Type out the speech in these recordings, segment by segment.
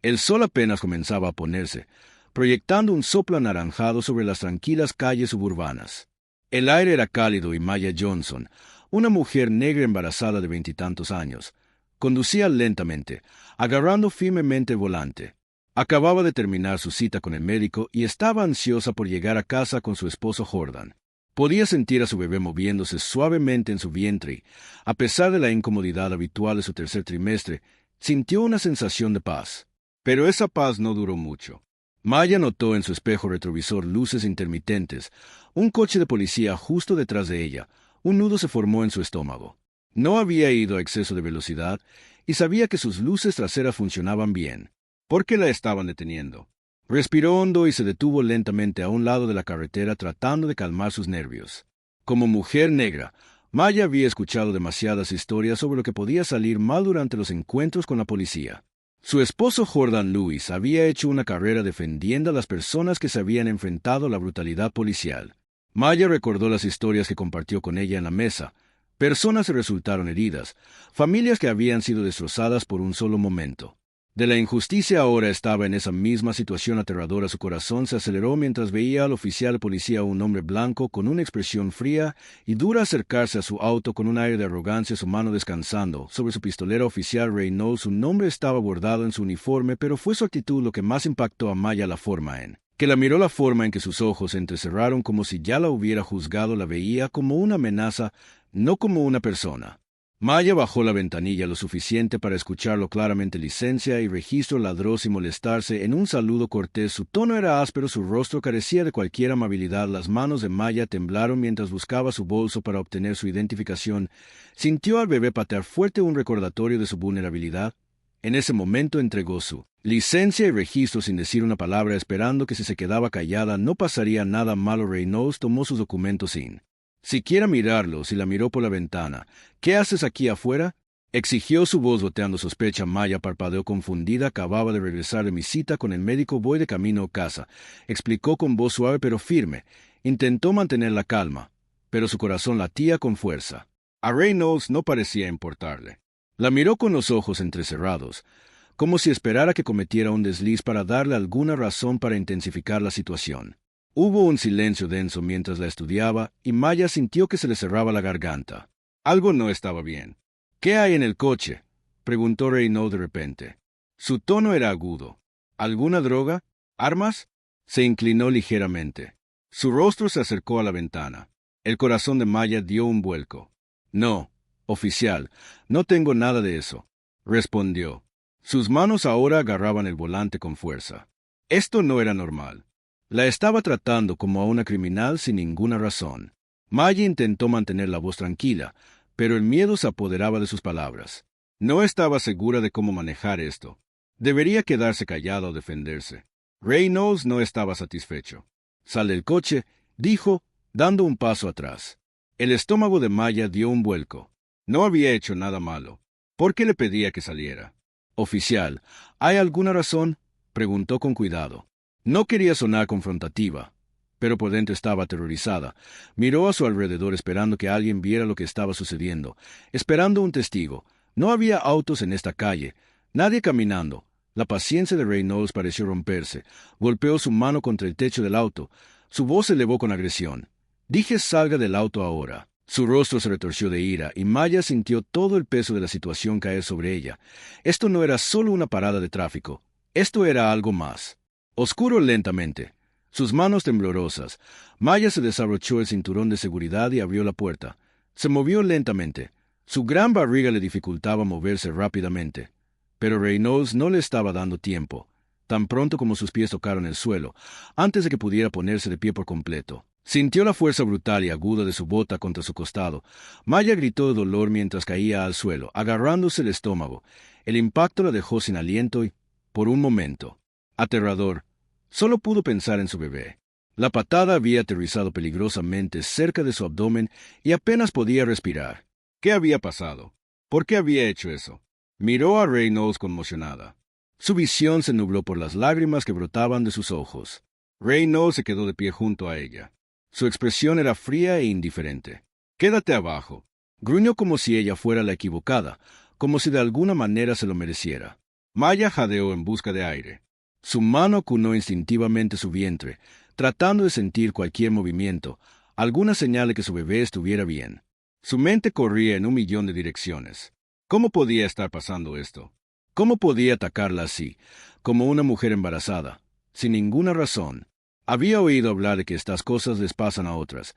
El sol apenas comenzaba a ponerse, proyectando un soplo anaranjado sobre las tranquilas calles suburbanas. El aire era cálido y Maya Johnson, una mujer negra embarazada de 20 años, conducía lentamente, agarrando firmemente el volante. Acababa de terminar su cita con el médico y estaba ansiosa por llegar a casa con su esposo Jordan. Podía sentir a su bebé moviéndose suavemente en su vientre. A pesar de la incomodidad habitual de su tercer trimestre, sintió una sensación de paz. Pero esa paz no duró mucho. Maya notó en su espejo retrovisor luces intermitentes, un coche de policía justo detrás de ella. Un nudo se formó en su estómago. No había ido a exceso de velocidad y sabía que sus luces traseras funcionaban bien. ¿Por qué la estaban deteniendo? Respiró hondo y se detuvo lentamente a un lado de la carretera tratando de calmar sus nervios. Como mujer negra, Maya había escuchado demasiadas historias sobre lo que podía salir mal durante los encuentros con la policía. Su esposo Jordan Lewis había hecho una carrera defendiendo a las personas que se habían enfrentado a la brutalidad policial. Maya recordó las historias que compartió con ella en la mesa. Personas que resultaron heridas, familias que habían sido destrozadas por un solo momento. De la injusticia ahora estaba en esa misma situación aterradora. Su corazón se aceleró mientras veía al oficial de policía, un hombre blanco con una expresión fría y dura, acercarse a su auto con un aire de arrogancia, su mano descansando sobre su pistolera. Oficial Reynolds, su nombre estaba bordado en su uniforme, pero fue su actitud lo que más impactó a Maya, la forma en que sus ojos se entrecerraron, como si ya la hubiera juzgado. La veía como una amenaza, no como una persona. Maya bajó la ventanilla lo suficiente para escucharlo claramente. Licencia y registro, ladró sin molestarse en un saludo cortés. Su tono era áspero, su rostro carecía de cualquier amabilidad. Las manos de Maya temblaron mientras buscaba su bolso para obtener su identificación. Sintió al bebé patear fuerte, un recordatorio de su vulnerabilidad. En ese momento entregó su licencia y registro sin decir una palabra, esperando que si se quedaba callada no pasaría nada malo. Reynolds tomó sus documentos sin siquiera mirarlos y la miró por la ventana. ¿Qué haces aquí afuera?, exigió, su voz goteando sospecha. Maya parpadeó confundida. Acababa de regresar de mi cita con el médico, voy de camino a casa, explicó con voz suave pero firme. Intentó mantener la calma, pero su corazón latía con fuerza. A Reynolds no parecía importarle. La miró con los ojos entrecerrados, como si esperara que cometiera un desliz para darle alguna razón para intensificar la situación. Hubo un silencio denso mientras la estudiaba, y Maya sintió que se le cerraba la garganta. Algo no estaba bien. ¿Qué hay en el coche?, preguntó Reynolds de repente. Su tono era agudo. ¿Alguna droga? ¿Armas? Se inclinó ligeramente. Su rostro se acercó a la ventana. El corazón de Maya dio un vuelco. No, oficial, no tengo nada de eso, respondió. Sus manos ahora agarraban el volante con fuerza. Esto no era normal. La estaba tratando como a una criminal sin ninguna razón. Maya intentó mantener la voz tranquila, pero el miedo se apoderaba de sus palabras. No estaba segura de cómo manejar esto. Debería quedarse callada o defenderse. Reynolds no estaba satisfecho. Sal del coche, dijo, dando un paso atrás. El estómago de Maya dio un vuelco. No había hecho nada malo. ¿Por qué le pedía que saliera? Oficial, ¿hay alguna razón?, preguntó con cuidado. No quería sonar confrontativa, pero por dentro estaba aterrorizada. Miró a su alrededor esperando que alguien viera lo que estaba sucediendo, esperando un testigo. No había autos en esta calle, nadie caminando. La paciencia de Reynolds pareció romperse. Golpeó su mano contra el techo del auto. Su voz se elevó con agresión. Dije, salga del auto ahora. Su rostro se retorció de ira, y Maya sintió todo el peso de la situación caer sobre ella. Esto no era solo una parada de tráfico. Esto era algo más. Oscuro lentamente. Sus manos temblorosas. Maya se desabrochó el cinturón de seguridad y abrió la puerta. Se movió lentamente. Su gran barriga le dificultaba moverse rápidamente. Pero Reynolds no le estaba dando tiempo. Tan pronto como sus pies tocaron el suelo, antes de que pudiera ponerse de pie por completo, sintió la fuerza brutal y aguda de su bota contra su costado. Maya gritó de dolor mientras caía al suelo, agarrándose el estómago. El impacto la dejó sin aliento y, por un momento, aterrador, solo pudo pensar en su bebé. La patada había aterrizado peligrosamente cerca de su abdomen y apenas podía respirar. ¿Qué había pasado? ¿Por qué había hecho eso? Miró a Reynolds conmocionada. Su visión se nubló por las lágrimas que brotaban de sus ojos. Reynolds se quedó de pie junto a ella. Su expresión era fría e indiferente. «Quédate abajo», gruñó como si ella fuera la equivocada, como si de alguna manera se lo mereciera. Maya jadeó en busca de aire. Su mano cunó instintivamente su vientre, tratando de sentir cualquier movimiento, alguna señal de que su bebé estuviera bien. Su mente corría en 1.000.000 de direcciones. ¿Cómo podía estar pasando esto? ¿Cómo podía atacarla así, como una mujer embarazada, sin ninguna razón? Había oído hablar de que estas cosas les pasan a otras,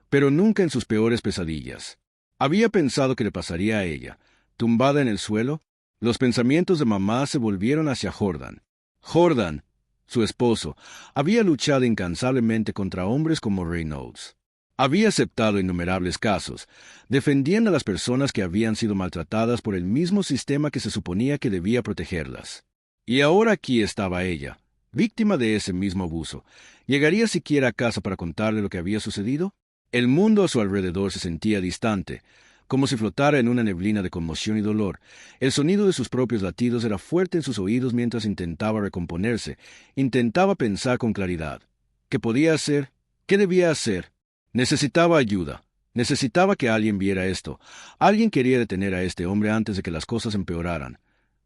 pero nunca en sus peores pesadillas. Había pensado que le pasaría a ella, tumbada en el suelo. Los pensamientos de mamá se volvieron hacia Jordan. Jordan, su esposo, había luchado incansablemente contra hombres como Reynolds. Había aceptado innumerables casos, defendiendo a las personas que habían sido maltratadas por el mismo sistema que se suponía que debía protegerlas. Y ahora aquí estaba ella, víctima de ese mismo abuso. ¿Llegaría siquiera a casa para contarle lo que había sucedido? El mundo a su alrededor se sentía distante, como si flotara en una neblina de conmoción y dolor. El sonido de sus propios latidos era fuerte en sus oídos mientras intentaba recomponerse, intentaba pensar con claridad. ¿Qué podía hacer? ¿Qué debía hacer? Necesitaba ayuda. Necesitaba que alguien viera esto. Alguien quería detener a este hombre antes de que las cosas empeoraran.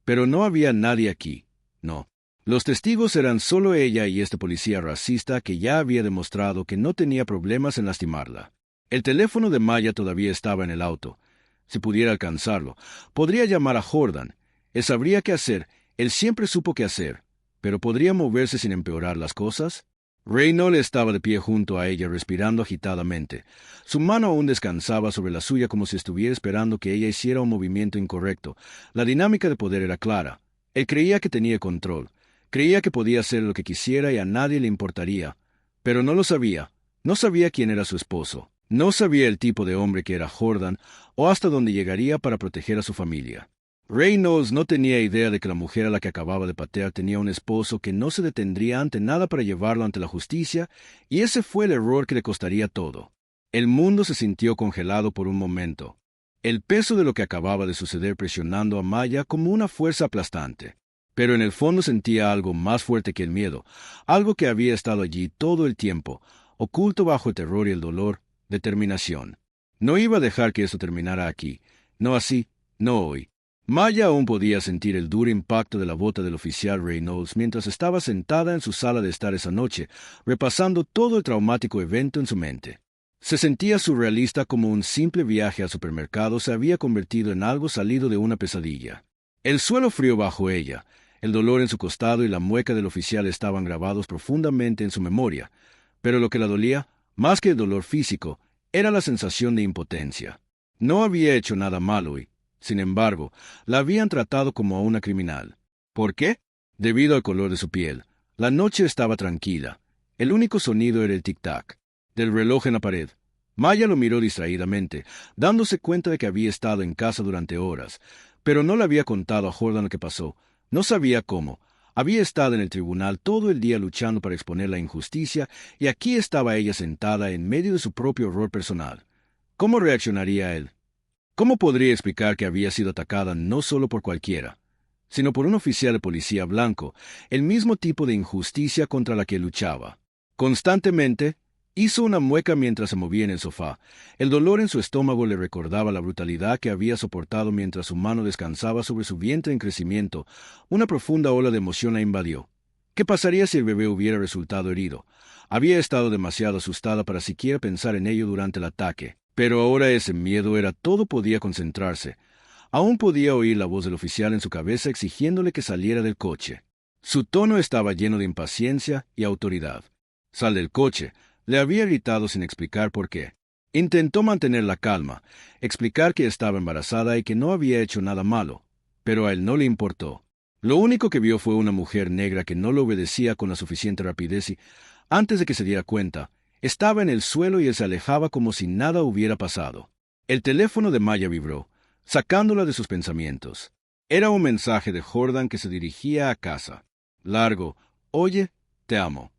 Pero no había nadie aquí. No. Los testigos eran solo ella y este policía racista que ya había demostrado que no tenía problemas en lastimarla. El teléfono de Maya todavía estaba en el auto. Si pudiera alcanzarlo, podría llamar a Jordan. Él sabría qué hacer. Él siempre supo qué hacer. ¿Pero podría moverse sin empeorar las cosas? Reynolds estaba de pie junto a ella, respirando agitadamente. Su mano aún descansaba sobre la suya como si estuviera esperando que ella hiciera un movimiento incorrecto. La dinámica de poder era clara. Él creía que tenía control. Creía que podía hacer lo que quisiera y a nadie le importaría. Pero no lo sabía. No sabía quién era su esposo. No sabía el tipo de hombre que era Jordan o hasta dónde llegaría para proteger a su familia. Reynolds no tenía idea de que la mujer a la que acababa de patear tenía un esposo que no se detendría ante nada para llevarlo ante la justicia, y ese fue el error que le costaría todo. El mundo se sintió congelado por un momento. El peso de lo que acababa de suceder presionando a Maya como una fuerza aplastante. Pero en el fondo sentía algo más fuerte que el miedo, algo que había estado allí todo el tiempo, oculto bajo el terror y el dolor. Determinación. No iba a dejar que eso terminara aquí. No así, no hoy. Maya aún podía sentir el duro impacto de la bota del oficial Reynolds mientras estaba sentada en su sala de estar esa noche, repasando todo el traumático evento en su mente. Se sentía surrealista, como un simple viaje al supermercado se había convertido en algo salido de una pesadilla. El suelo frío bajo ella, el dolor en su costado y la mueca del oficial estaban grabados profundamente en su memoria, pero lo que la dolía, más que el dolor físico, era la sensación de impotencia. No había hecho nada malo y, sin embargo, la habían tratado como a una criminal. ¿Por qué? Debido al color de su piel. La noche estaba tranquila. El único sonido era el tic-tac del reloj en la pared. Maya lo miró distraídamente, dándose cuenta de que había estado en casa durante horas, pero no le había contado a Jordan lo que pasó. No sabía cómo. Había estado en el tribunal todo el día luchando para exponer la injusticia, y aquí estaba ella sentada en medio de su propio horror personal. ¿Cómo reaccionaría él? ¿Cómo podría explicar que había sido atacada no solo por cualquiera, sino por un oficial de policía blanco, el mismo tipo de injusticia contra la que luchaba? Constantemente, hizo una mueca mientras se movía en el sofá. El dolor en su estómago le recordaba la brutalidad que había soportado mientras su mano descansaba sobre su vientre en crecimiento. Una profunda ola de emoción la invadió. ¿Qué pasaría si el bebé hubiera resultado herido? Había estado demasiado asustada para siquiera pensar en ello durante el ataque. Pero ahora ese miedo era todo, podía concentrarse. Aún podía oír la voz del oficial en su cabeza exigiéndole que saliera del coche. Su tono estaba lleno de impaciencia y autoridad. «Sal del coche», le había gritado sin explicar por qué. Intentó mantener la calma, explicar que estaba embarazada y que no había hecho nada malo, pero a él no le importó. Lo único que vio fue una mujer negra que no le obedecía con la suficiente rapidez y, antes de que se diera cuenta, estaba en el suelo y él se alejaba como si nada hubiera pasado. El teléfono de Maya vibró, sacándola de sus pensamientos. Era un mensaje de Jordan que se dirigía a casa. Largo: «Oye, te amo».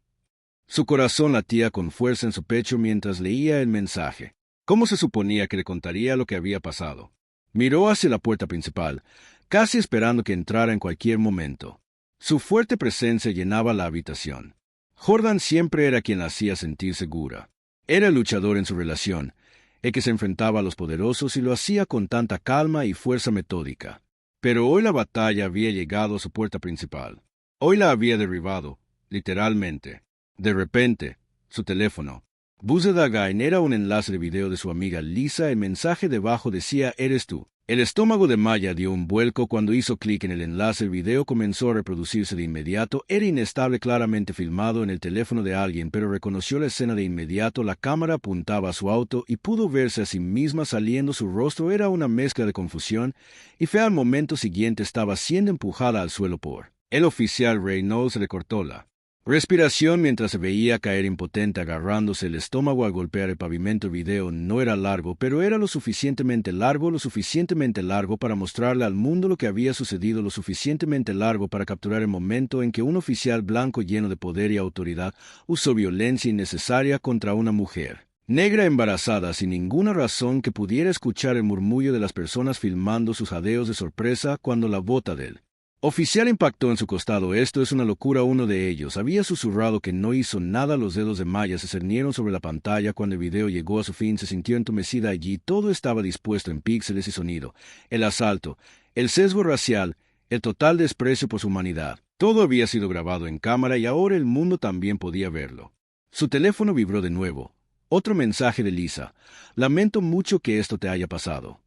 Su corazón latía con fuerza en su pecho mientras leía el mensaje. ¿Cómo se suponía que le contaría lo que había pasado? Miró hacia la puerta principal, casi esperando que entrara en cualquier momento. Su fuerte presencia llenaba la habitación. Jordan siempre era quien la hacía sentir segura. Era el luchador en su relación, el que se enfrentaba a los poderosos y lo hacía con tanta calma y fuerza metódica. Pero hoy la batalla había llegado a su puerta principal. Hoy la había derribado, literalmente. De repente, su teléfono. Buzedagain era un enlace de video de su amiga Lisa. El mensaje debajo decía «Eres tú». El estómago de Maya dio un vuelco cuando hizo clic en el enlace. El video comenzó a reproducirse de inmediato. Era inestable, claramente filmado en el teléfono de alguien, pero reconoció la escena de inmediato. La cámara apuntaba a su auto y pudo verse a sí misma saliendo. Su rostro era una mezcla de confusión y fe. Al momento siguiente estaba siendo empujada al suelo por el oficial Reynolds. Recortó la respiración mientras se veía caer impotente, agarrándose el estómago al golpear el pavimento. El video no era largo, pero era lo suficientemente largo para mostrarle al mundo lo que había sucedido, lo suficientemente largo para capturar el momento en que un oficial blanco lleno de poder y autoridad usó violencia innecesaria contra una mujer negra embarazada sin ninguna razón, que pudiera escuchar el murmullo de las personas filmando sus jadeos de sorpresa cuando la bota del oficial impactó en su costado. «Esto es una locura». Uno de ellos había susurrado que no hizo nada. Los dedos de Maya se cernieron sobre la pantalla. Cuando el video llegó a su fin, se sintió entumecida. Allí todo estaba dispuesto en píxeles y sonido. El asalto, el sesgo racial, el total desprecio por su humanidad. Todo había sido grabado en cámara y ahora el mundo también podía verlo. Su teléfono vibró de nuevo. Otro mensaje de Lisa. «Lamento mucho que esto te haya pasado.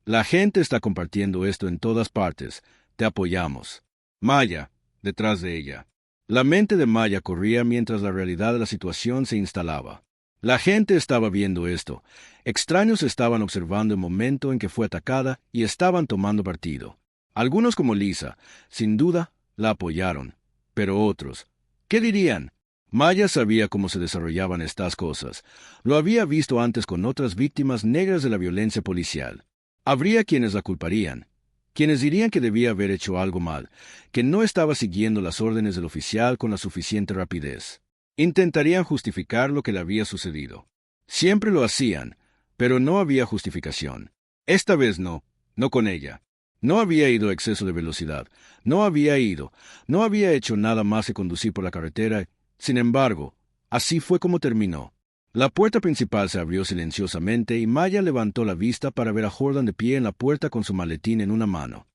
La gente está compartiendo esto en todas partes. Te apoyamos». Maya, detrás de ella. La mente de Maya corría mientras la realidad de la situación se instalaba. La gente estaba viendo esto. Extraños estaban observando el momento en que fue atacada y estaban tomando partido. Algunos, como Lisa, sin duda, la apoyaron. Pero otros, ¿qué dirían? Maya sabía cómo se desarrollaban estas cosas. Lo había visto antes con otras víctimas negras de la violencia policial. Habría quienes la culparían, quienes dirían que debía haber hecho algo mal, que no estaba siguiendo las órdenes del oficial con la suficiente rapidez. Intentarían justificar lo que le había sucedido. Siempre lo hacían, pero no había justificación. Esta vez no con ella. No había ido a exceso de velocidad, no había hecho nada más que conducir por la carretera. Sin embargo, así fue como terminó. La puerta principal se abrió silenciosamente y Maya levantó la vista para ver a Jordan de pie en la puerta con su maletín en una mano.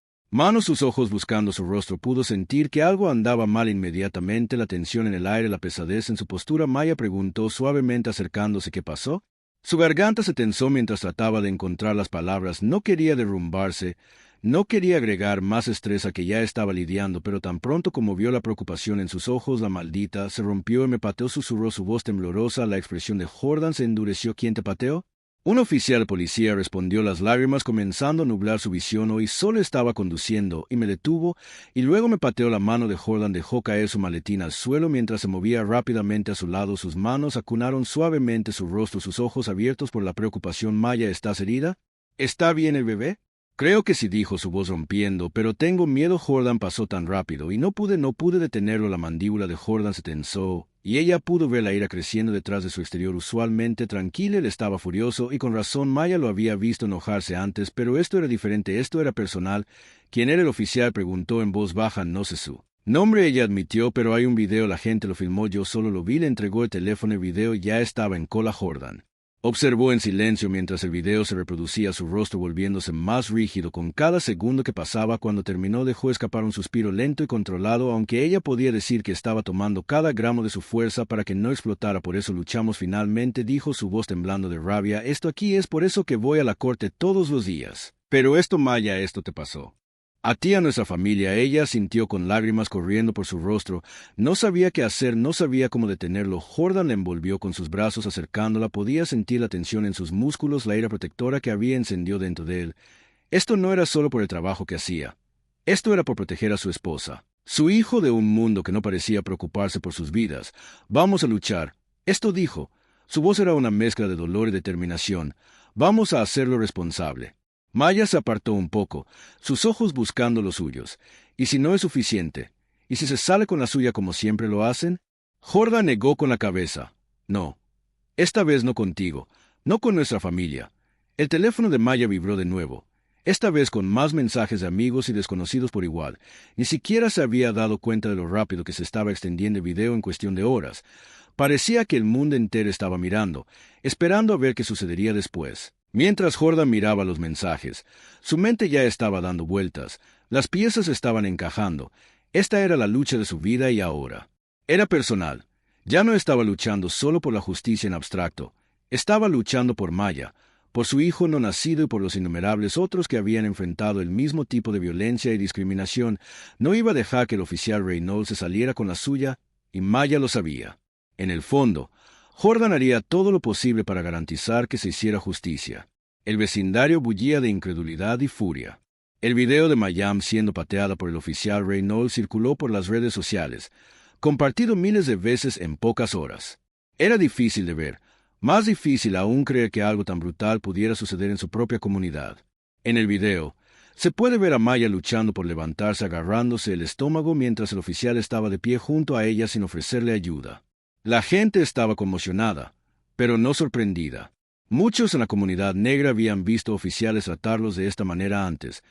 Sus ojos buscando su rostro. Pudo sentir que algo andaba mal inmediatamente, la tensión en el aire, la pesadez en su postura. Maya preguntó suavemente acercándose ¿qué pasó? Su garganta se tensó mientras trataba de encontrar las palabras. No quería derrumbarse, no quería agregar más estrés a que ya estaba lidiando, pero tan pronto como vio la preocupación en sus ojos, la maldita se rompió y me pateó, susurró, su voz temblorosa. La expresión de Jordan se endureció. ¿Quién te pateó? Un oficial de policía, respondió, las lágrimas comenzando a nublar su visión. Hoy solo estaba conduciendo y me detuvo, y luego me pateó. La mano de Jordan dejó caer su maletín al suelo mientras se movía rápidamente a su lado. Sus manos acunaron suavemente su rostro, sus ojos abiertos por la preocupación. Maya, ¿estás herida? ¿Está bien el bebé? Creo que sí, dijo, su voz rompiendo, pero tengo miedo. Jordan pasó tan rápido y no pude detenerlo. La mandíbula de Jordan se tensó y ella pudo ver la ira creciendo detrás de su exterior. Usualmente tranquilo, él estaba furioso y con razón. Maya lo había visto enojarse antes, pero esto era diferente, esto era personal. ¿Quién era el oficial?, preguntó en voz baja. No sé su nombre, ella admitió, pero hay un video, la gente lo filmó, yo solo lo vi. Le entregó el teléfono, el video ya estaba en cola. Jordan observó en silencio mientras el video se reproducía, su rostro volviéndose más rígido con cada segundo que pasaba. Cuando terminó, dejó escapar un suspiro lento y controlado, aunque ella podía decir que estaba tomando cada gramo de su fuerza para que no explotara. Por eso luchamos finalmente, dijo, su voz temblando de rabia. Esto aquí es por eso que voy a la corte todos los días. Pero esto, Maya, esto te pasó a ti, a nuestra familia. Ella sintió con lágrimas corriendo por su rostro. No sabía qué hacer, no sabía cómo detenerlo. Jordan la envolvió con sus brazos acercándola. Podía sentir la tensión en sus músculos, la ira protectora que había encendido dentro de él. Esto no era solo por el trabajo que hacía. Esto era por proteger a su esposa, su hijo, de un mundo que no parecía preocuparse por sus vidas. Vamos a luchar. Esto dijo. Su voz era una mezcla de dolor y determinación. Vamos a hacerlo responsable. Maya se apartó un poco, sus ojos buscando los suyos. ¿Y si no es suficiente? ¿Y si se sale con la suya como siempre lo hacen? Jordan negó con la cabeza. No. Esta vez no contigo, no con nuestra familia. El teléfono de Maya vibró de nuevo, esta vez con más mensajes de amigos y desconocidos por igual. Ni siquiera se había dado cuenta de lo rápido que se estaba extendiendo el video en cuestión de horas. Parecía que el mundo entero estaba mirando, esperando a ver qué sucedería después. Mientras Jordan miraba los mensajes, su mente ya estaba dando vueltas, las piezas estaban encajando. Esta era la lucha de su vida y ahora. Era personal. Ya no estaba luchando solo por la justicia en abstracto, estaba luchando por Maya, por su hijo no nacido y por los innumerables otros que habían enfrentado el mismo tipo de violencia y discriminación. No iba a dejar que el oficial Reynolds se saliera con la suya, y Maya lo sabía. En el fondo, Jordan haría todo lo posible para garantizar que se hiciera justicia. El vecindario bullía de incredulidad y furia. El video de Mayam siendo pateada por el oficial Reynolds circuló por las redes sociales, compartido miles de veces en pocas horas. Era difícil de ver, más difícil aún creer que algo tan brutal pudiera suceder en su propia comunidad. En el video, se puede ver a Maya luchando por levantarse agarrándose el estómago mientras el oficial estaba de pie junto a ella sin ofrecerle ayuda. La gente estaba conmocionada, pero no sorprendida. Muchos en la comunidad negra habían visto oficiales tratarlos de esta manera antes,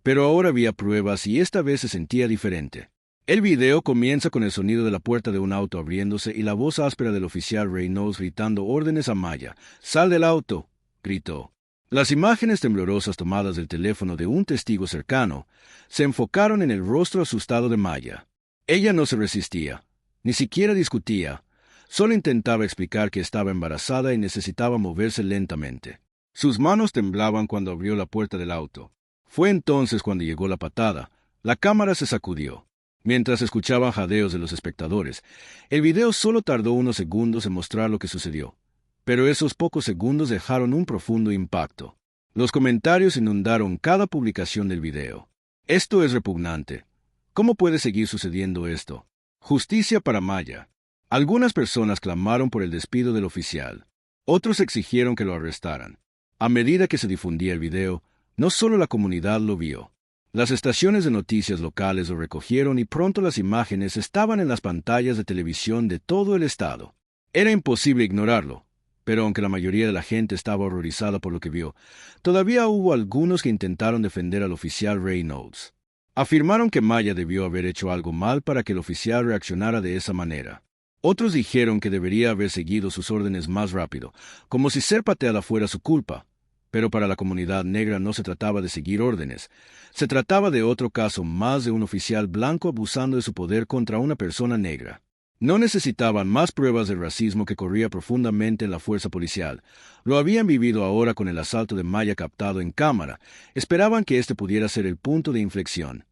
pero ahora había pruebas y esta vez se sentía diferente. El video comienza con el sonido de la puerta de un auto abriéndose y la voz áspera del oficial Reynolds gritando órdenes a Maya. «¡Sal del auto!», gritó. Las imágenes temblorosas tomadas del teléfono de un testigo cercano se enfocaron en el rostro asustado de Maya. Ella no se resistía, ni siquiera discutía, solo intentaba explicar que estaba embarazada y necesitaba moverse lentamente. Sus manos temblaban cuando abrió la puerta del auto. Fue entonces cuando llegó la patada. La cámara se sacudió. Mientras escuchaban jadeos de los espectadores, el video solo tardó unos segundos en mostrar lo que sucedió. Pero esos pocos segundos dejaron un profundo impacto. Los comentarios inundaron cada publicación del video. «Esto es repugnante. ¿Cómo puede seguir sucediendo esto? Justicia para Maya». Algunas personas clamaron por el despido del oficial. Otros exigieron que lo arrestaran. A medida que se difundía el video, no solo la comunidad lo vio. Las estaciones de noticias locales lo recogieron y pronto las imágenes estaban en las pantallas de televisión de todo el estado. Era imposible ignorarlo, pero aunque la mayoría de la gente estaba horrorizada por lo que vio, todavía hubo algunos que intentaron defender al oficial Reynolds. Afirmaron que Maya debió haber hecho algo mal para que el oficial reaccionara de esa manera. Otros dijeron que debería haber seguido sus órdenes más rápido, como si ser pateada fuera su culpa. Pero para la comunidad negra no se trataba de seguir órdenes. Se trataba de otro caso más de un oficial blanco abusando de su poder contra una persona negra. No necesitaban más pruebas del racismo que corría profundamente en la fuerza policial. Lo habían vivido ahora con el asalto de Maya captado en cámara. Esperaban que este pudiera ser el punto de inflexión.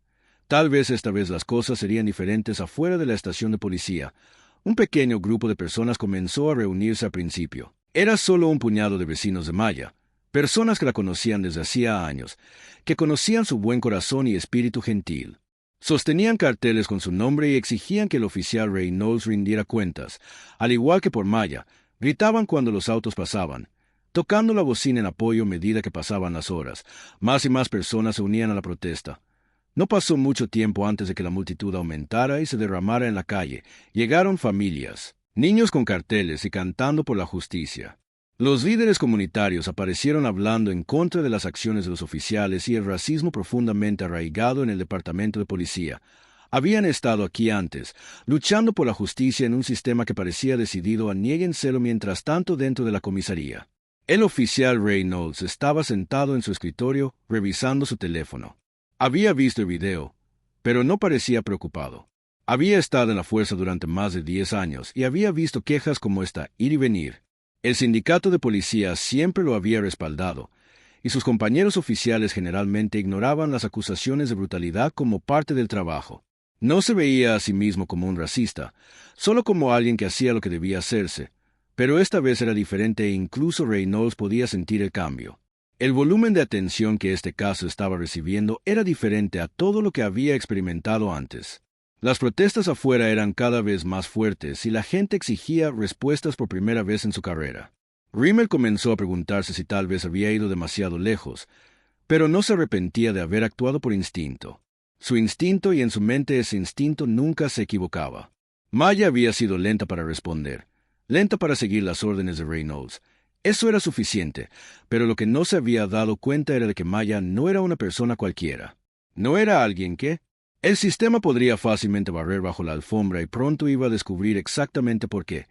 Tal vez esta vez las cosas serían diferentes afuera de la estación de policía. Un pequeño grupo de personas comenzó a reunirse al principio. Era solo un puñado de vecinos de Maya. Personas que la conocían desde hacía años, que conocían su buen corazón y espíritu gentil. Sostenían carteles con su nombre y exigían que el oficial Reynolds rindiera cuentas. Al igual que por Maya, gritaban cuando los autos pasaban, tocando la bocina en apoyo a medida que pasaban las horas. Más y más personas se unían a la protesta. No pasó mucho tiempo antes de que la multitud aumentara y se derramara en la calle. Llegaron familias, niños con carteles y cantando por la justicia. Los líderes comunitarios aparecieron hablando en contra de las acciones de los oficiales y el racismo profundamente arraigado en el departamento de policía. Habían estado aquí antes, luchando por la justicia en un sistema que parecía decidido a niéguenselo mientras tanto dentro de la comisaría. El oficial Reynolds estaba sentado en su escritorio, revisando su teléfono. Había visto el video, pero no parecía preocupado. Había estado en la fuerza durante más de 10 años y había visto quejas como esta ir y venir. El sindicato de policía siempre lo había respaldado, y sus compañeros oficiales generalmente ignoraban las acusaciones de brutalidad como parte del trabajo. No se veía a sí mismo como un racista, solo como alguien que hacía lo que debía hacerse, pero esta vez era diferente e incluso Reynolds podía sentir el cambio. El volumen de atención que este caso estaba recibiendo era diferente a todo lo que había experimentado antes. Las protestas afuera eran cada vez más fuertes y la gente exigía respuestas por primera vez en su carrera. Rimmel comenzó a preguntarse si tal vez había ido demasiado lejos, pero no se arrepentía de haber actuado por instinto. Su instinto y en su mente ese instinto nunca se equivocaba. Maya había sido lenta para responder, lenta para seguir las órdenes de Reynolds. Eso era suficiente, pero lo que no se había dado cuenta era de que Maya no era una persona cualquiera. No era alguien que... El sistema podría fácilmente barrer bajo la alfombra y pronto iba a descubrir exactamente por qué.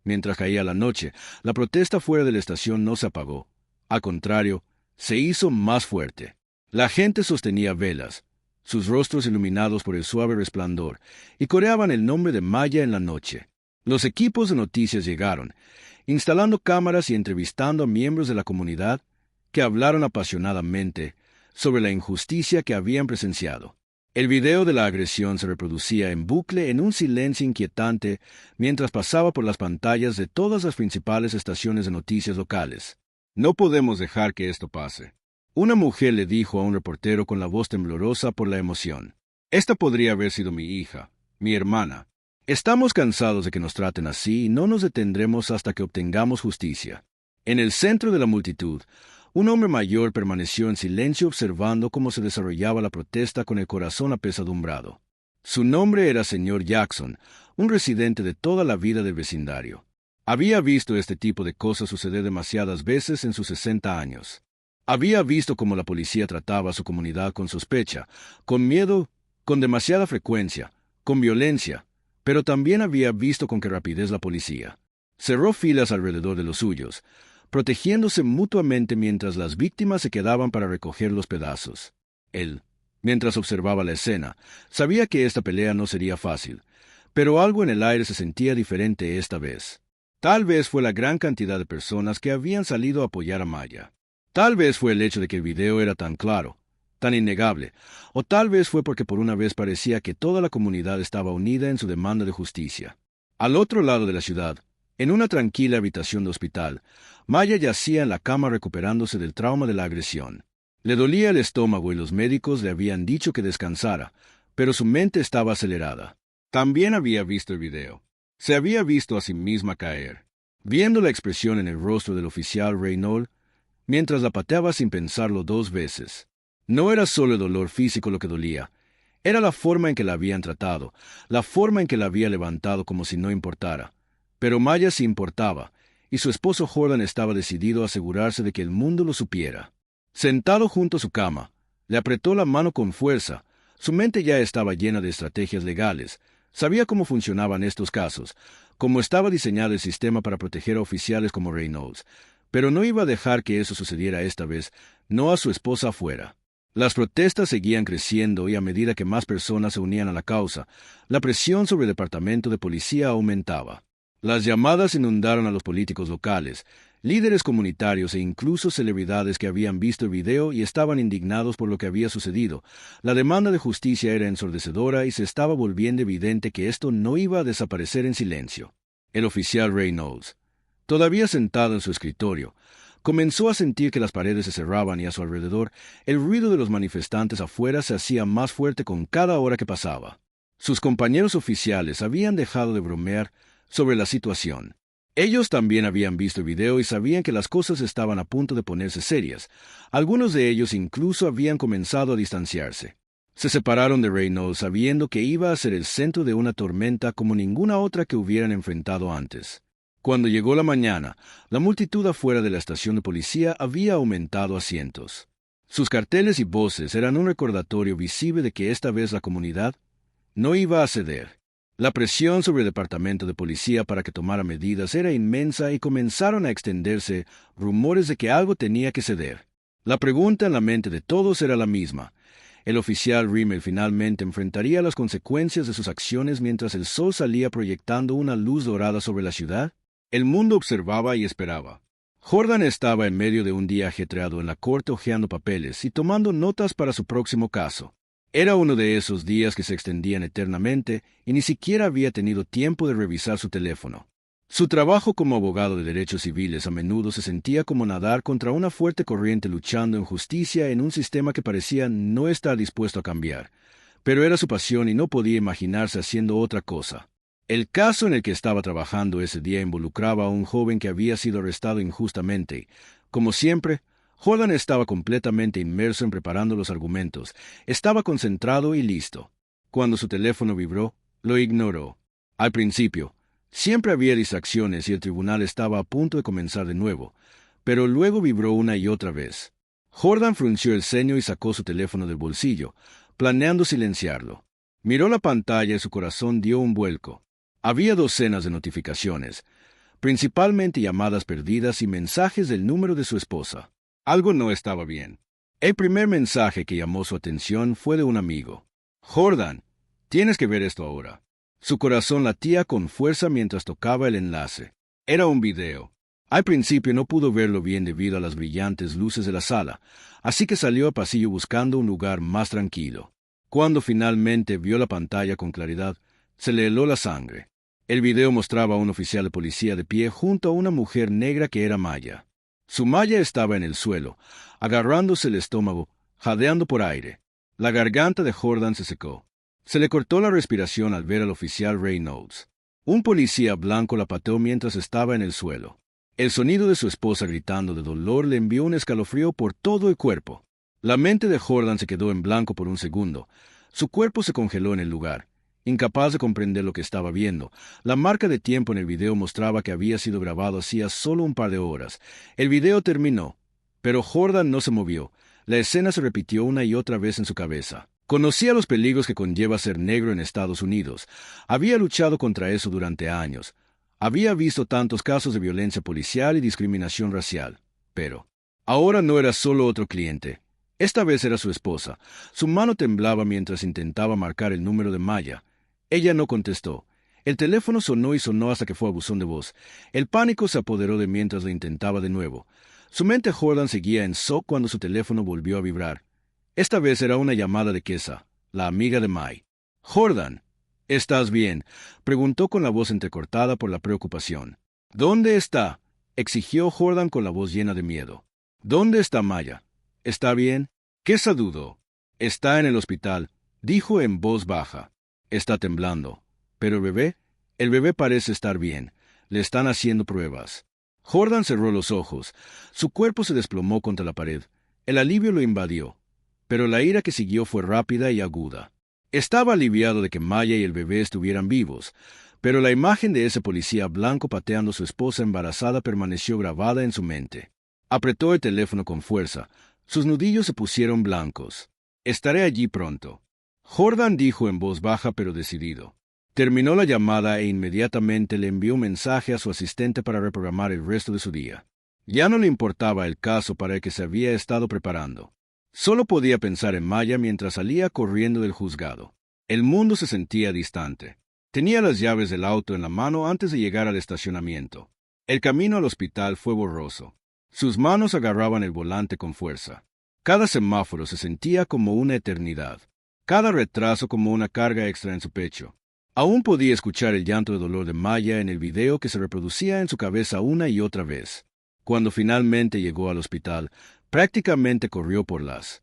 Mientras caía la noche, la protesta fuera de la estación no se apagó. Al contrario, se hizo más fuerte. La gente sostenía velas, sus rostros iluminados por el suave resplandor, y coreaban el nombre de Maya en la noche. Los equipos de noticias llegaron, instalando cámaras y entrevistando a miembros de la comunidad que hablaron apasionadamente sobre la injusticia que habían presenciado. El video de la agresión se reproducía en bucle en un silencio inquietante mientras pasaba por las pantallas de todas las principales estaciones de noticias locales. No podemos dejar que esto pase. Una mujer le dijo a un reportero con la voz temblorosa por la emoción. Esta podría haber sido mi hija, mi hermana. Estamos cansados de que nos traten así y no nos detendremos hasta que obtengamos justicia. En el centro de la multitud, un hombre mayor permaneció en silencio observando cómo se desarrollaba la protesta con el corazón apesadumbrado. Su nombre era señor Jackson, un residente de toda la vida del vecindario. Había visto este tipo de cosas suceder demasiadas veces en sus 60 años. Había visto cómo la policía trataba a su comunidad con sospecha, con miedo, con demasiada frecuencia, con violencia, pero también había visto con qué rapidez la policía cerró filas alrededor de los suyos, protegiéndose mutuamente mientras las víctimas se quedaban para recoger los pedazos. Él, mientras observaba la escena, sabía que esta pelea no sería fácil, pero algo en el aire se sentía diferente esta vez. Tal vez fue la gran cantidad de personas que habían salido a apoyar a Maya. Tal vez fue el hecho de que el video era tan claro, tan innegable, o tal vez fue porque por una vez parecía que toda la comunidad estaba unida en su demanda de justicia. Al otro lado de la ciudad, en una tranquila habitación de hospital, Maya yacía en la cama recuperándose del trauma de la agresión. Le dolía el estómago y los médicos le habían dicho que descansara, pero su mente estaba acelerada. También había visto el video. Se había visto a sí misma caer. Viendo la expresión en el rostro del oficial Reynolds, mientras la pateaba sin pensarlo 2 veces. No era solo el dolor físico lo que dolía, era la forma en que la habían tratado, la forma en que la había levantado como si no importara. Pero Maya sí importaba, y su esposo Jordan estaba decidido a asegurarse de que el mundo lo supiera. Sentado junto a su cama, le apretó la mano con fuerza. Su mente ya estaba llena de estrategias legales. Sabía cómo funcionaban estos casos, cómo estaba diseñado el sistema para proteger a oficiales como Reynolds, pero no iba a dejar que eso sucediera esta vez, no a su esposa afuera. Las protestas seguían creciendo y a medida que más personas se unían a la causa, la presión sobre el departamento de policía aumentaba. Las llamadas inundaron a los políticos locales, líderes comunitarios e incluso celebridades que habían visto el video y estaban indignados por lo que había sucedido. La demanda de justicia era ensordecedora y se estaba volviendo evidente que esto no iba a desaparecer en silencio. El oficial Reynolds, todavía sentado en su escritorio, comenzó a sentir que las paredes se cerraban y a su alrededor el ruido de los manifestantes afuera se hacía más fuerte con cada hora que pasaba. Sus compañeros oficiales habían dejado de bromear sobre la situación. Ellos también habían visto el video y sabían que las cosas estaban a punto de ponerse serias. Algunos de ellos incluso habían comenzado a distanciarse. Se separaron de Reynolds sabiendo que iba a ser el centro de una tormenta como ninguna otra que hubieran enfrentado antes. Cuando llegó la mañana, la multitud afuera de la estación de policía había aumentado a cientos. Sus carteles y voces eran un recordatorio visible de que esta vez la comunidad no iba a ceder. La presión sobre el departamento de policía para que tomara medidas era inmensa y comenzaron a extenderse rumores de que algo tenía que ceder. La pregunta en la mente de todos era la misma. ¿El oficial Rimmel finalmente enfrentaría las consecuencias de sus acciones mientras el sol salía proyectando una luz dorada sobre la ciudad? El mundo observaba y esperaba. Jordan estaba en medio de un día ajetreado en la corte hojeando papeles y tomando notas para su próximo caso. Era uno de esos días que se extendían eternamente y ni siquiera había tenido tiempo de revisar su teléfono. Su trabajo como abogado de derechos civiles a menudo se sentía como nadar contra una fuerte corriente luchando en justicia en un sistema que parecía no estar dispuesto a cambiar, pero era su pasión y no podía imaginarse haciendo otra cosa. El caso en el que estaba trabajando ese día involucraba a un joven que había sido arrestado injustamente. Como siempre, Jordan estaba completamente inmerso en preparando los argumentos. Estaba concentrado y listo. Cuando su teléfono vibró, lo ignoró. Al principio, siempre había distracciones y el tribunal estaba a punto de comenzar de nuevo, pero luego vibró una y otra vez. Jordan frunció el ceño y sacó su teléfono del bolsillo, planeando silenciarlo. Miró la pantalla y su corazón dio un vuelco. Había docenas de notificaciones, principalmente llamadas perdidas y mensajes del número de su esposa. Algo no estaba bien. El primer mensaje que llamó su atención fue de un amigo. Jordan, tienes que ver esto ahora. Su corazón latía con fuerza mientras tocaba el enlace. Era un video. Al principio no pudo verlo bien debido a las brillantes luces de la sala, así que salió al pasillo buscando un lugar más tranquilo. Cuando finalmente vio la pantalla con claridad, se le heló la sangre. El video mostraba a un oficial de policía de pie junto a una mujer negra que era Maya. Su Maya estaba en el suelo, agarrándose el estómago, jadeando por aire. La garganta de Jordan se secó. Se le cortó la respiración al ver al oficial Reynolds. Un policía blanco la pateó mientras estaba en el suelo. El sonido de su esposa gritando de dolor le envió un escalofrío por todo el cuerpo. La mente de Jordan se quedó en blanco por un segundo. Su cuerpo se congeló en el lugar. Incapaz de comprender lo que estaba viendo, la marca de tiempo en el video mostraba que había sido grabado hacía solo un par de horas. El video terminó, pero Jordan no se movió. La escena se repitió una y otra vez en su cabeza. Conocía los peligros que conlleva ser negro en Estados Unidos. Había luchado contra eso durante años. Había visto tantos casos de violencia policial y discriminación racial. Pero ahora no era solo otro cliente. Esta vez era su esposa. Su mano temblaba mientras intentaba marcar el número de Maya. Ella no contestó. El teléfono sonó y sonó hasta que fue a buzón de voz. El pánico se apoderó de mientras lo intentaba de nuevo. Su mente Jordan seguía en shock cuando su teléfono volvió a vibrar. Esta vez era una llamada de Kesa, la amiga de Mai. «Jordan, ¿estás bien?», preguntó con la voz entrecortada por la preocupación. «¿Dónde está?», exigió Jordan con la voz llena de miedo. «¿Dónde está Maya? ¿Está bien?». Kesa dudó. «Está en el hospital», dijo en voz baja. «Está temblando. ¿Pero el bebé? El bebé parece estar bien. Le están haciendo pruebas». Jordan cerró los ojos. Su cuerpo se desplomó contra la pared. El alivio lo invadió. Pero la ira que siguió fue rápida y aguda. Estaba aliviado de que Maya y el bebé estuvieran vivos, pero la imagen de ese policía blanco pateando a su esposa embarazada permaneció grabada en su mente. Apretó el teléfono con fuerza. Sus nudillos se pusieron blancos. «Estaré allí pronto», Jordan dijo en voz baja pero decidido. Terminó la llamada e inmediatamente le envió un mensaje a su asistente para reprogramar el resto de su día. Ya no le importaba el caso para el que se había estado preparando. Solo podía pensar en Maya mientras salía corriendo del juzgado. El mundo se sentía distante. Tenía las llaves del auto en la mano antes de llegar al estacionamiento. El camino al hospital fue borroso. Sus manos agarraban el volante con fuerza. Cada semáforo se sentía como una eternidad. Cada retraso como una carga extra en su pecho. Aún podía escuchar el llanto de dolor de Maya en el video que se reproducía en su cabeza una y otra vez. Cuando finalmente llegó al hospital, prácticamente corrió por las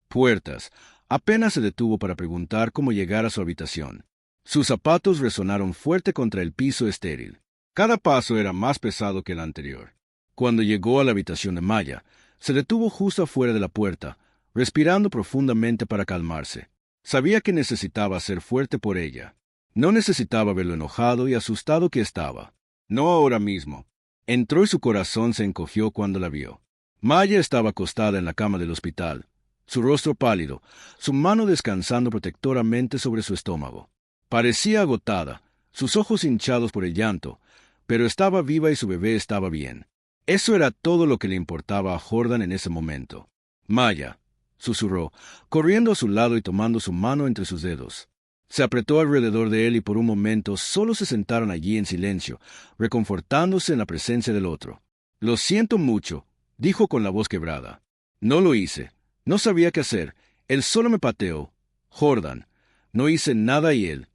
puertas. Apenas se detuvo para preguntar cómo llegar a su habitación. Sus zapatos resonaron fuerte contra el piso estéril. Cada paso era más pesado que el anterior. Cuando llegó a la habitación de Maya, se detuvo justo afuera de la puerta, respirando profundamente para calmarse. Sabía que necesitaba ser fuerte por ella. No necesitaba verlo enojado y asustado que estaba. No ahora mismo. Entró y su corazón se encogió cuando la vio. Maya estaba acostada en la cama del hospital, su rostro pálido, su mano descansando protectoramente sobre su estómago. Parecía agotada, sus ojos hinchados por el llanto, pero estaba viva y su bebé estaba bien. Eso era todo lo que le importaba a Jordan en ese momento. «Maya», susurró, corriendo a su lado y tomando su mano entre sus dedos. Se apretó alrededor de él y por un momento solo se sentaron allí en silencio, reconfortándose en la presencia del otro. «Lo siento mucho», dijo con la voz quebrada. «No lo hice. No sabía qué hacer. Él solo me pateó. Jordan. No hice nada y él.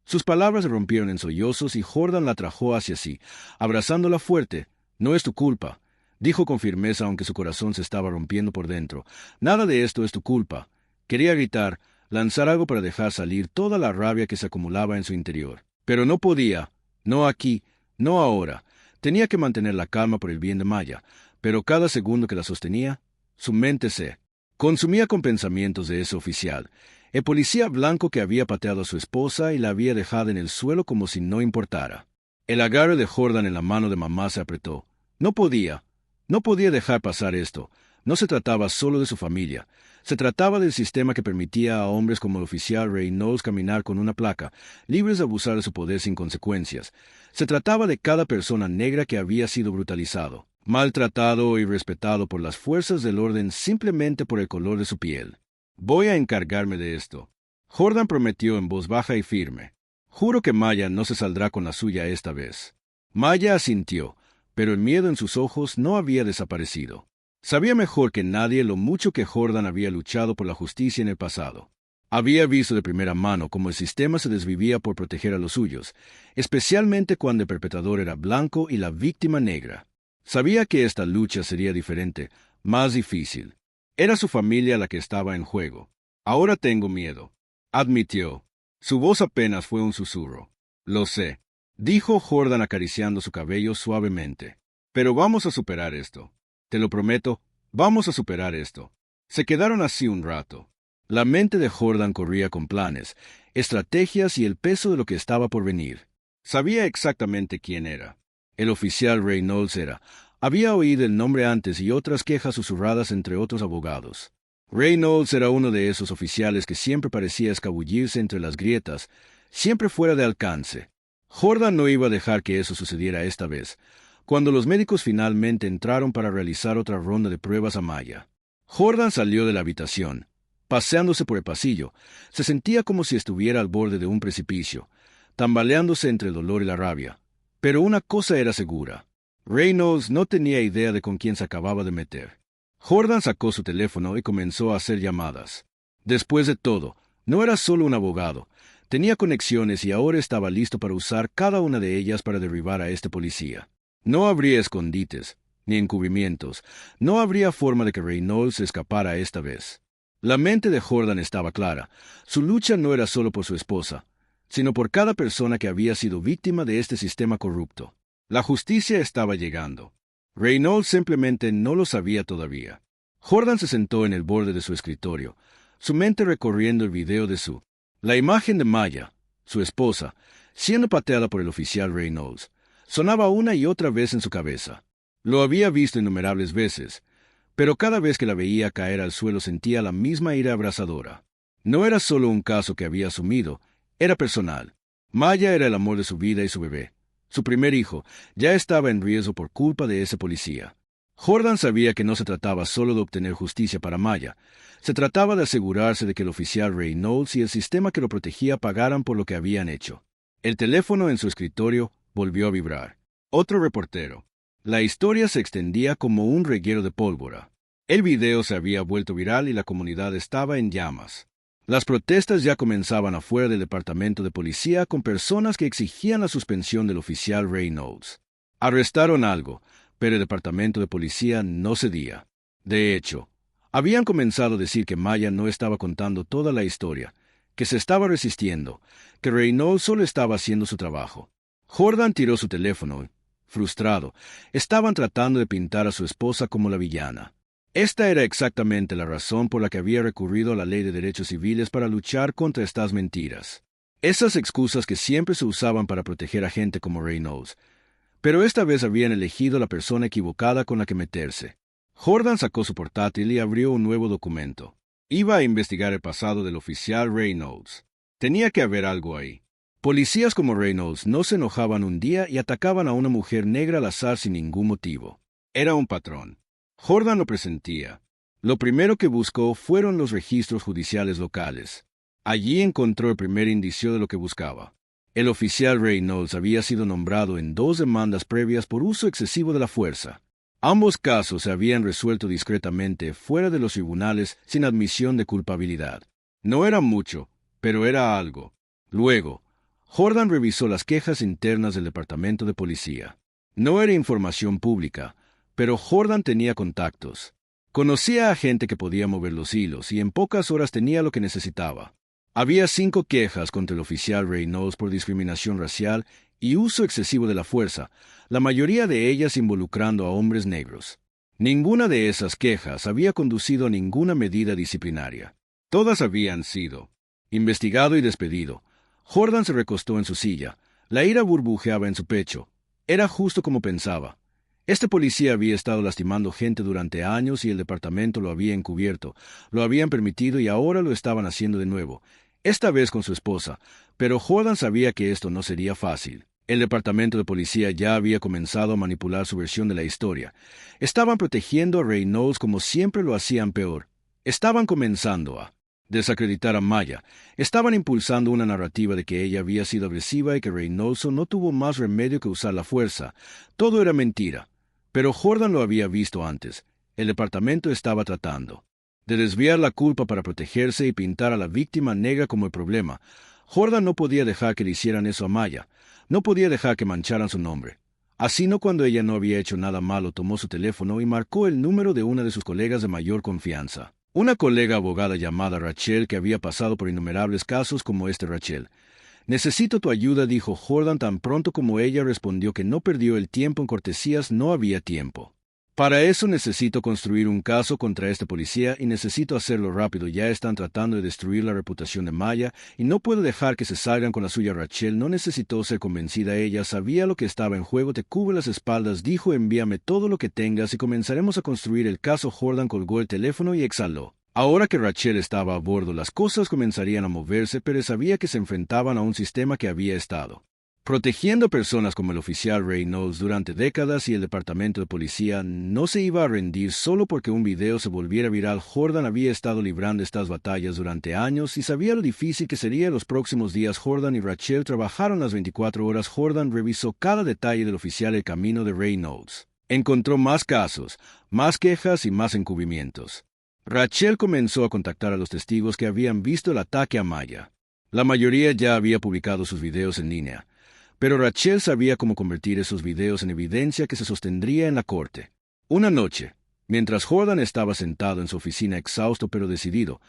Sus palabras se rompieron en sollozos y Jordan la atrajo hacia sí, abrazándola fuerte. «No es tu culpa», dijo con firmeza aunque su corazón se estaba rompiendo por dentro. «Nada de esto es tu culpa». Quería gritar, lanzar algo para dejar salir toda la rabia que se acumulaba en su interior. Pero no podía. No aquí, no ahora. Tenía que mantener la calma por el bien de Maya, pero cada segundo que la sostenía, su mente se consumía con pensamientos de ese oficial, el policía blanco que había pateado a su esposa y la había dejado en el suelo como si no importara. El agarre de Jordan en la mano de mamá se apretó. No podía dejar pasar esto. No se trataba solo de su familia. Se trataba del sistema que permitía a hombres como el oficial Reynolds caminar con una placa, libres de abusar de su poder sin consecuencias. Se trataba de cada persona negra que había sido brutalizado. maltratado y respetado por las fuerzas del orden simplemente por el color de su piel. Voy a encargarme de esto. Jordan prometió en voz baja y firme. Juro que Maya no se saldrá con la suya esta vez. Maya asintió, pero el miedo en sus ojos no había desaparecido. Sabía mejor que nadie lo mucho que Jordan había luchado por la justicia en el pasado. Había visto de primera mano cómo el sistema se desvivía por proteger a los suyos, especialmente cuando el perpetrador era blanco y la víctima negra. Sabía que esta lucha sería diferente, más difícil. Era su familia la que estaba en juego. Ahora tengo miedo, admitió. Su voz apenas fue un susurro. Lo sé, dijo Jordan acariciando su cabello suavemente. Pero vamos a superar esto. Te lo prometo, vamos a superar esto. Se quedaron así un rato. La mente de Jordan corría con planes, estrategias y el peso de lo que estaba por venir. Sabía exactamente quién era. El oficial Reynolds era. Había oído el nombre antes y otras quejas susurradas entre otros abogados. Reynolds era uno de esos oficiales que siempre parecía escabullirse entre las grietas, siempre fuera de alcance. Jordan no iba a dejar que eso sucediera esta vez, cuando los médicos finalmente entraron para realizar otra ronda de pruebas a Maya. Jordan salió de la habitación. Paseándose por el pasillo, se sentía como si estuviera al borde de un precipicio, tambaleándose entre el dolor y la rabia. Pero una cosa era segura. Reynolds no tenía idea de con quién se acababa de meter. Jordan sacó su teléfono y comenzó a hacer llamadas. Después de todo, no era solo un abogado. Tenía conexiones y ahora estaba listo para usar cada una de ellas para derribar a este policía. No habría escondites, ni encubrimientos. No habría forma de que Reynolds se escapara esta vez. La mente de Jordan estaba clara. Su lucha no era solo por su esposa, sino por cada persona que había sido víctima de este sistema corrupto. La justicia estaba llegando. Reynolds simplemente no lo sabía todavía. Jordan se sentó en el borde de su escritorio, su mente recorriendo el video de La imagen de Maya, su esposa, siendo pateada por el oficial Reynolds, sonaba una y otra vez en su cabeza. Lo había visto innumerables veces, pero cada vez que la veía caer al suelo sentía la misma ira abrasadora. No era solo un caso que había asumido, era personal. Maya era el amor de su vida y su bebé. Su primer hijo ya estaba en riesgo por culpa de ese policía. Jordan sabía que no se trataba solo de obtener justicia para Maya. Se trataba de asegurarse de que el oficial Reynolds y el sistema que lo protegía pagaran por lo que habían hecho. El teléfono en su escritorio volvió a vibrar. Otro reportero. La historia se extendía como un reguero de pólvora. El video se había vuelto viral y la comunidad estaba en llamas. Las protestas ya comenzaban afuera del departamento de policía con personas que exigían la suspensión del oficial Reynolds. Arrestaron algo, pero el departamento de policía no cedía. De hecho, habían comenzado a decir que Maya no estaba contando toda la historia, que se estaba resistiendo, que Reynolds solo estaba haciendo su trabajo. Jordan tiró su teléfono. Frustrado, estaban tratando de pintar a su esposa como la villana. Esta era exactamente la razón por la que había recurrido a la ley de derechos civiles para luchar contra estas mentiras. Esas excusas que siempre se usaban para proteger a gente como Reynolds. Pero esta vez habían elegido la persona equivocada con la que meterse. Jordan sacó su portátil y abrió un nuevo documento. Iba a investigar el pasado del oficial Reynolds. Tenía que haber algo ahí. Policías como Reynolds no se enojaban un día y atacaban a una mujer negra al azar sin ningún motivo. Era un patrón. Jordan lo presentía. Lo primero que buscó fueron los registros judiciales locales. Allí encontró el primer indicio de lo que buscaba. El oficial Reynolds había sido nombrado en 2 demandas previas por uso excesivo de la fuerza. Ambos casos se habían resuelto discretamente fuera de los tribunales sin admisión de culpabilidad. No era mucho, pero era algo. Luego, Jordan revisó las quejas internas del departamento de policía. No era información pública, pero Jordan tenía contactos. Conocía a gente que podía mover los hilos y en pocas horas tenía lo que necesitaba. Había 5 quejas contra el oficial Reynolds por discriminación racial y uso excesivo de la fuerza, la mayoría de ellas involucrando a hombres negros. Ninguna de esas quejas había conducido a ninguna medida disciplinaria. Todas habían sido investigado y despedido. Jordan se recostó en su silla. La ira burbujeaba en su pecho. Era justo como pensaba. Este policía había estado lastimando gente durante años y el departamento lo había encubierto, lo habían permitido y ahora lo estaban haciendo de nuevo, esta vez con su esposa, pero Jordan sabía que esto no sería fácil. El departamento de policía ya había comenzado a manipular su versión de la historia. Estaban protegiendo a Reynolds como siempre lo hacían peor. Estaban comenzando a desacreditar a Maya. Estaban impulsando una narrativa de que ella había sido agresiva y que Reynolds no tuvo más remedio que usar la fuerza. Todo era mentira. Pero Jordan lo había visto antes. El departamento estaba tratando de desviar la culpa para protegerse y pintar a la víctima negra como el problema. Jordan no podía dejar que le hicieran eso a Maya. No podía dejar que mancharan su nombre. Así no, cuando ella no había hecho nada malo, tomó su teléfono y marcó el número de una de sus colegas de mayor confianza. Una colega abogada llamada Rachel, que había pasado por innumerables casos como este. Rachel: «Necesito tu ayuda», dijo Jordan tan pronto como ella respondió que no perdió el tiempo en cortesías. No había tiempo. «Para eso necesito construir un caso contra este policía y necesito hacerlo rápido. Ya están tratando de destruir la reputación de Maya y no puedo dejar que se salgan con la suya». Rachel no necesitó ser convencida. Ella sabía lo que estaba en juego. «Te cubre las espaldas», dijo. «Envíame todo lo que tengas y comenzaremos a construir el caso». Jordan colgó el teléfono y exhaló. Ahora que Rachel estaba a bordo, las cosas comenzarían a moverse, pero sabía que se enfrentaban a un sistema que había estado protegiendo personas como el oficial Reynolds durante décadas, y el departamento de policía no se iba a rendir solo porque un video se volviera viral. Jordan había estado librando estas batallas durante años y sabía lo difícil que sería los próximos días. Jordan y Rachel trabajaron las 24 horas. Jordan revisó cada detalle del oficial el camino de Reynolds. Encontró más casos, más quejas y más encubrimientos. Rachel comenzó a contactar a los testigos que habían visto el ataque a Maya. La mayoría ya había publicado sus videos en línea. Pero Rachel sabía cómo convertir esos videos en evidencia que se sostendría en la corte. Una noche, mientras Jordan estaba sentado en su oficina exhausto pero decidido,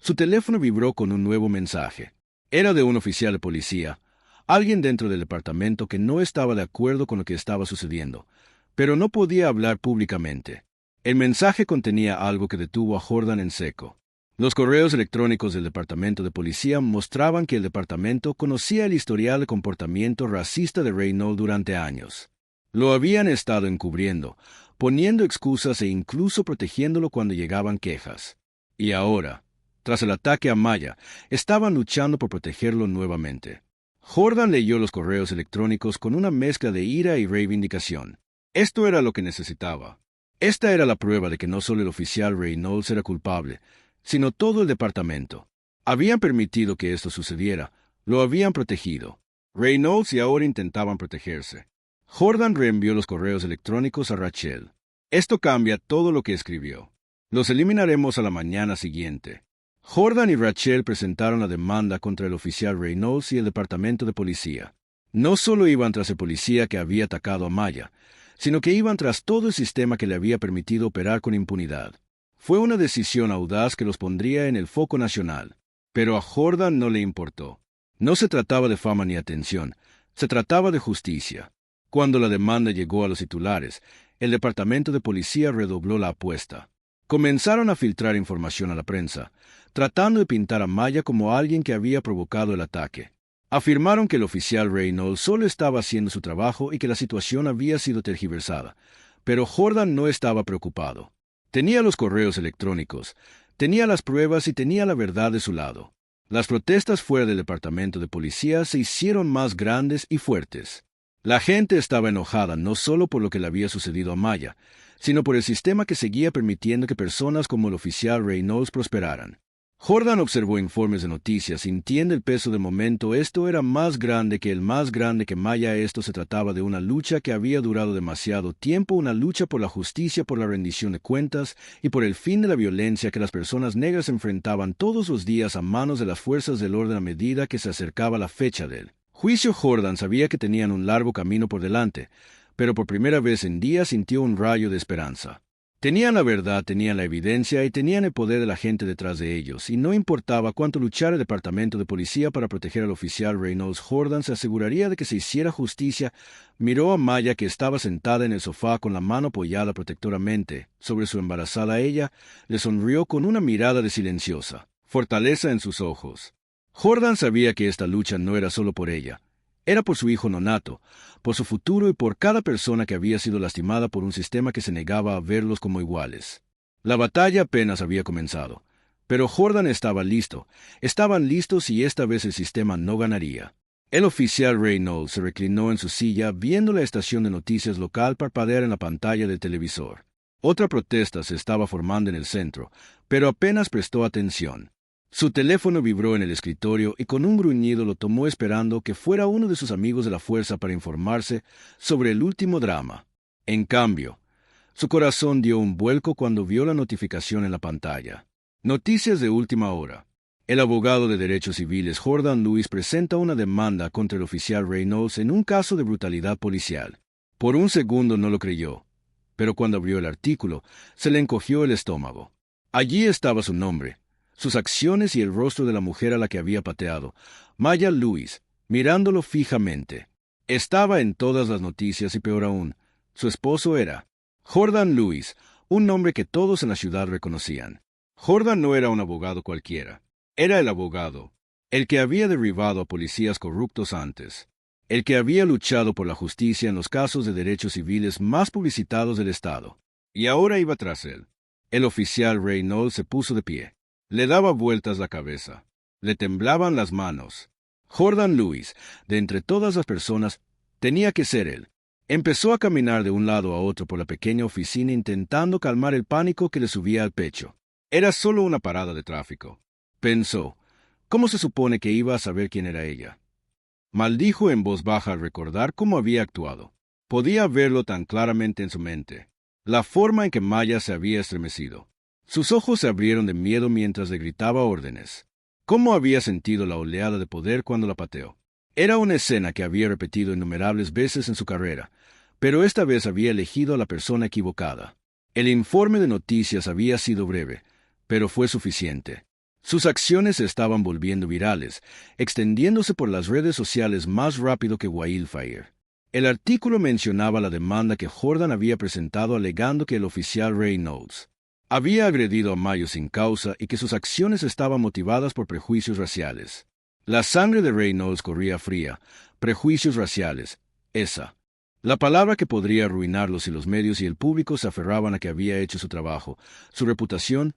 su teléfono vibró con un nuevo mensaje. Era de un oficial de policía, alguien dentro del departamento que no estaba de acuerdo con lo que estaba sucediendo, pero no podía hablar públicamente. El mensaje contenía algo que detuvo a Jordan en seco. Los correos electrónicos del departamento de policía mostraban que el departamento conocía el historial de comportamiento racista de Reynolds durante años. Lo habían estado encubriendo, poniendo excusas e incluso protegiéndolo cuando llegaban quejas. Y ahora, tras el ataque a Maya, estaban luchando por protegerlo nuevamente. Jordan leyó los correos electrónicos con una mezcla de ira y reivindicación. Esto era lo que necesitaba. Esta era la prueba de que no solo el oficial Reynolds era culpable, sino todo el departamento. Habían permitido que esto sucediera, lo habían protegido. Reynolds y ahora intentaban protegerse. Jordan reenvió los correos electrónicos a Rachel. «Esto cambia todo lo que escribió. Los eliminaremos a la mañana siguiente». Jordan y Rachel presentaron la demanda contra el oficial Reynolds y el departamento de policía. No solo iban tras el policía que había atacado a Maya, sino que iban tras todo el sistema que le había permitido operar con impunidad. Fue una decisión audaz que los pondría en el foco nacional, pero a Jordan no le importó. No se trataba de fama ni atención, se trataba de justicia. Cuando la demanda llegó a los titulares, el departamento de policía redobló la apuesta. Comenzaron a filtrar información a la prensa, tratando de pintar a Maya como alguien que había provocado el ataque. Afirmaron que el oficial Reynolds solo estaba haciendo su trabajo y que la situación había sido tergiversada, pero Jordan no estaba preocupado. Tenía los correos electrónicos, tenía las pruebas y tenía la verdad de su lado. Las protestas fuera del departamento de policía se hicieron más grandes y fuertes. La gente estaba enojada no solo por lo que le había sucedido a Maya, sino por el sistema que seguía permitiendo que personas como el oficial Reynolds prosperaran. Jordan observó informes de noticias, sintiendo el peso del momento. Esto era más grande que Maya. Esto se trataba de una lucha que había durado demasiado tiempo, una lucha por la justicia, por la rendición de cuentas y por el fin de la violencia que las personas negras enfrentaban todos los días a manos de las fuerzas del orden a medida que se acercaba la fecha del juicio. Jordan sabía que tenían un largo camino por delante, pero por primera vez en días sintió un rayo de esperanza. Tenían la verdad, tenían la evidencia y tenían el poder de la gente detrás de ellos, y no importaba cuánto luchara el departamento de policía para proteger al oficial Reynolds. Jordan se aseguraría de que se hiciera justicia. Miró a Maya, que estaba sentada en el sofá con la mano apoyada protectoramente sobre su embarazada. Ella le sonrió con una mirada de silenciosa fortaleza en sus ojos. Jordan sabía que esta lucha no era solo por ella. Era por su hijo nonato, por su futuro y por cada persona que había sido lastimada por un sistema que se negaba a verlos como iguales. La batalla apenas había comenzado, pero Jordan estaba listo. Estaban listos y esta vez el sistema no ganaría. El oficial Reynolds se reclinó en su silla viendo la estación de noticias local parpadear en la pantalla del televisor. Otra protesta se estaba formando en el centro, pero apenas prestó atención. Su teléfono vibró en el escritorio y con un gruñido lo tomó esperando que fuera uno de sus amigos de la fuerza para informarse sobre el último drama. En cambio, su corazón dio un vuelco cuando vio la notificación en la pantalla. Noticias de última hora. El abogado de derechos civiles Jordan Lewis presenta una demanda contra el oficial Reynolds en un caso de brutalidad policial. Por un segundo no lo creyó, pero cuando abrió el artículo, se le encogió el estómago. Allí estaba su nombre, sus acciones y el rostro de la mujer a la que había pateado, Maya Lewis, mirándolo fijamente. Estaba en todas las noticias y peor aún, su esposo era Jordan Lewis, un nombre que todos en la ciudad reconocían. Jordan no era un abogado cualquiera. Era el abogado, el que había derribado a policías corruptos antes, el que había luchado por la justicia en los casos de derechos civiles más publicitados del Estado. Y ahora iba tras él. El oficial Reynolds se puso de pie. Le daba vueltas la cabeza. Le temblaban las manos. Jordan Lewis, de entre todas las personas, tenía que ser él. Empezó a caminar de un lado a otro por la pequeña oficina intentando calmar el pánico que le subía al pecho. Era solo una parada de tráfico. Pensó, ¿cómo se supone que iba a saber quién era ella? Maldijo en voz baja al recordar cómo había actuado. Podía verlo tan claramente en su mente. La forma en que Maya se había estremecido. Sus ojos se abrieron de miedo mientras le gritaba órdenes. ¿Cómo había sentido la oleada de poder cuando la pateó? Era una escena que había repetido innumerables veces en su carrera, pero esta vez había elegido a la persona equivocada. El informe de noticias había sido breve, pero fue suficiente. Sus acciones se estaban volviendo virales, extendiéndose por las redes sociales más rápido que wildfire. El artículo mencionaba la demanda que Jordan había presentado alegando que el oficial Reynolds había agredido a Mayo sin causa y que sus acciones estaban motivadas por prejuicios raciales. La sangre de Reynolds corría fría. Prejuicios raciales. Esa. La palabra que podría arruinarlo si los medios y el público se aferraban a que había hecho su trabajo, su reputación,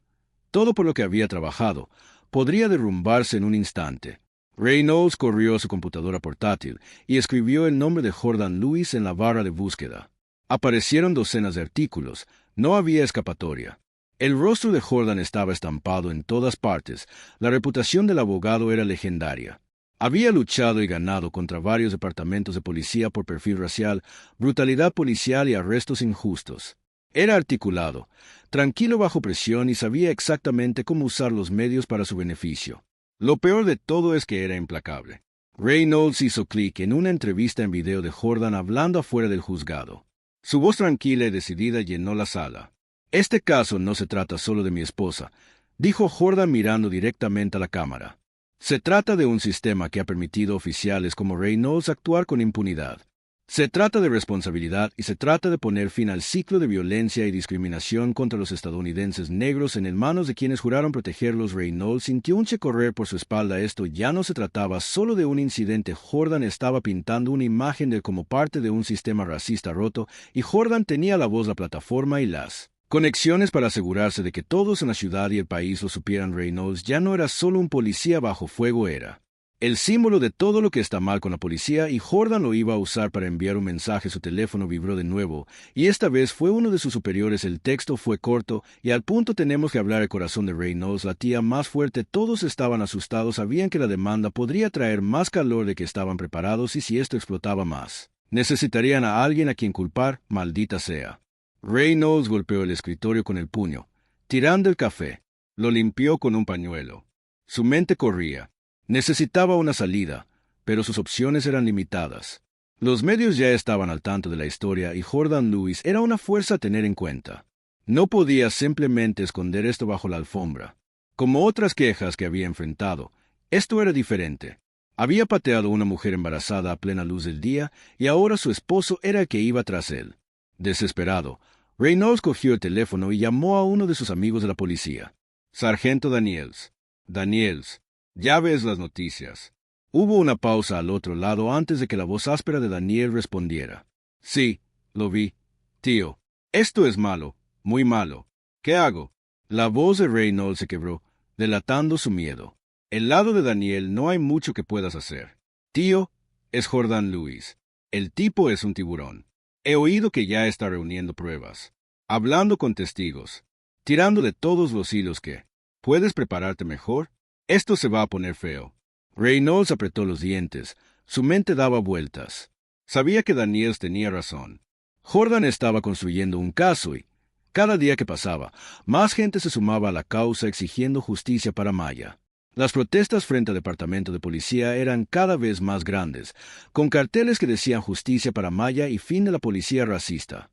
todo por lo que había trabajado, podría derrumbarse en un instante. Reynolds corrió a su computadora portátil y escribió el nombre de Jordan Lewis en la barra de búsqueda. Aparecieron docenas de artículos. No había escapatoria. El rostro de Jordan estaba estampado en todas partes. La reputación del abogado era legendaria. Había luchado y ganado contra varios departamentos de policía por perfil racial, brutalidad policial y arrestos injustos. Era articulado, tranquilo bajo presión y sabía exactamente cómo usar los medios para su beneficio. Lo peor de todo es que era implacable. Reynolds hizo clic en una entrevista en video de Jordan hablando afuera del juzgado. Su voz tranquila y decidida llenó la sala. Este caso no se trata solo de mi esposa, dijo Jordan mirando directamente a la cámara. Se trata de un sistema que ha permitido a oficiales como Reynolds actuar con impunidad. Se trata de responsabilidad y se trata de poner fin al ciclo de violencia y discriminación contra los estadounidenses negros en manos de quienes juraron protegerlos. Reynolds sintió un che correr por su espalda. Esto ya no se trataba solo de un incidente. Jordan estaba pintando una imagen de él como parte de un sistema racista roto, y Jordan tenía la voz, la plataforma y las conexiones para asegurarse de que todos en la ciudad y el país lo supieran. Reynolds ya no era solo un policía bajo fuego, era el símbolo de todo lo que está mal con la policía, y Jordan lo iba a usar para enviar un mensaje. Su teléfono vibró de nuevo, y esta vez fue uno de sus superiores. El texto fue corto y al punto. Tenemos que hablar. El corazón de Reynolds latía más fuerte. Todos estaban asustados. Sabían que la demanda podría traer más calor de que estaban preparados, y si esto explotaba más, necesitarían a alguien a quien culpar. Maldita sea. Reynolds golpeó el escritorio con el puño, tirando el café. Lo limpió con un pañuelo. Su mente corría. Necesitaba una salida, pero sus opciones eran limitadas. Los medios ya estaban al tanto de la historia y Jordan Lewis era una fuerza a tener en cuenta. No podía simplemente esconder esto bajo la alfombra. Como otras quejas que había enfrentado, esto era diferente. Había pateado a una mujer embarazada a plena luz del día y ahora su esposo era el que iba tras él. Desesperado, Reynolds cogió el teléfono y llamó a uno de sus amigos de la policía. Sargento Daniels. Daniels. Ya ves las noticias. Hubo una pausa al otro lado antes de que la voz áspera de Daniel respondiera. Sí, lo vi. Tío, esto es malo, muy malo. ¿Qué hago? La voz de Reynolds se quebró, delatando su miedo. El lado de Daniel no hay mucho que puedas hacer. Tío, Es Jordan Lewis. El tipo es un tiburón. He oído que ya está reuniendo pruebas, hablando con testigos, tirando de todos los hilos que... ¿Puedes prepararte mejor? Esto se va a poner feo. Reynolds apretó los dientes. Su mente daba vueltas. Sabía que Daniels tenía razón. Jordan estaba construyendo un caso y, cada día que pasaba, más gente se sumaba a la causa exigiendo justicia para Maya. Las protestas frente al departamento de policía eran cada vez más grandes, con carteles que decían justicia para Maya y fin de la policía racista.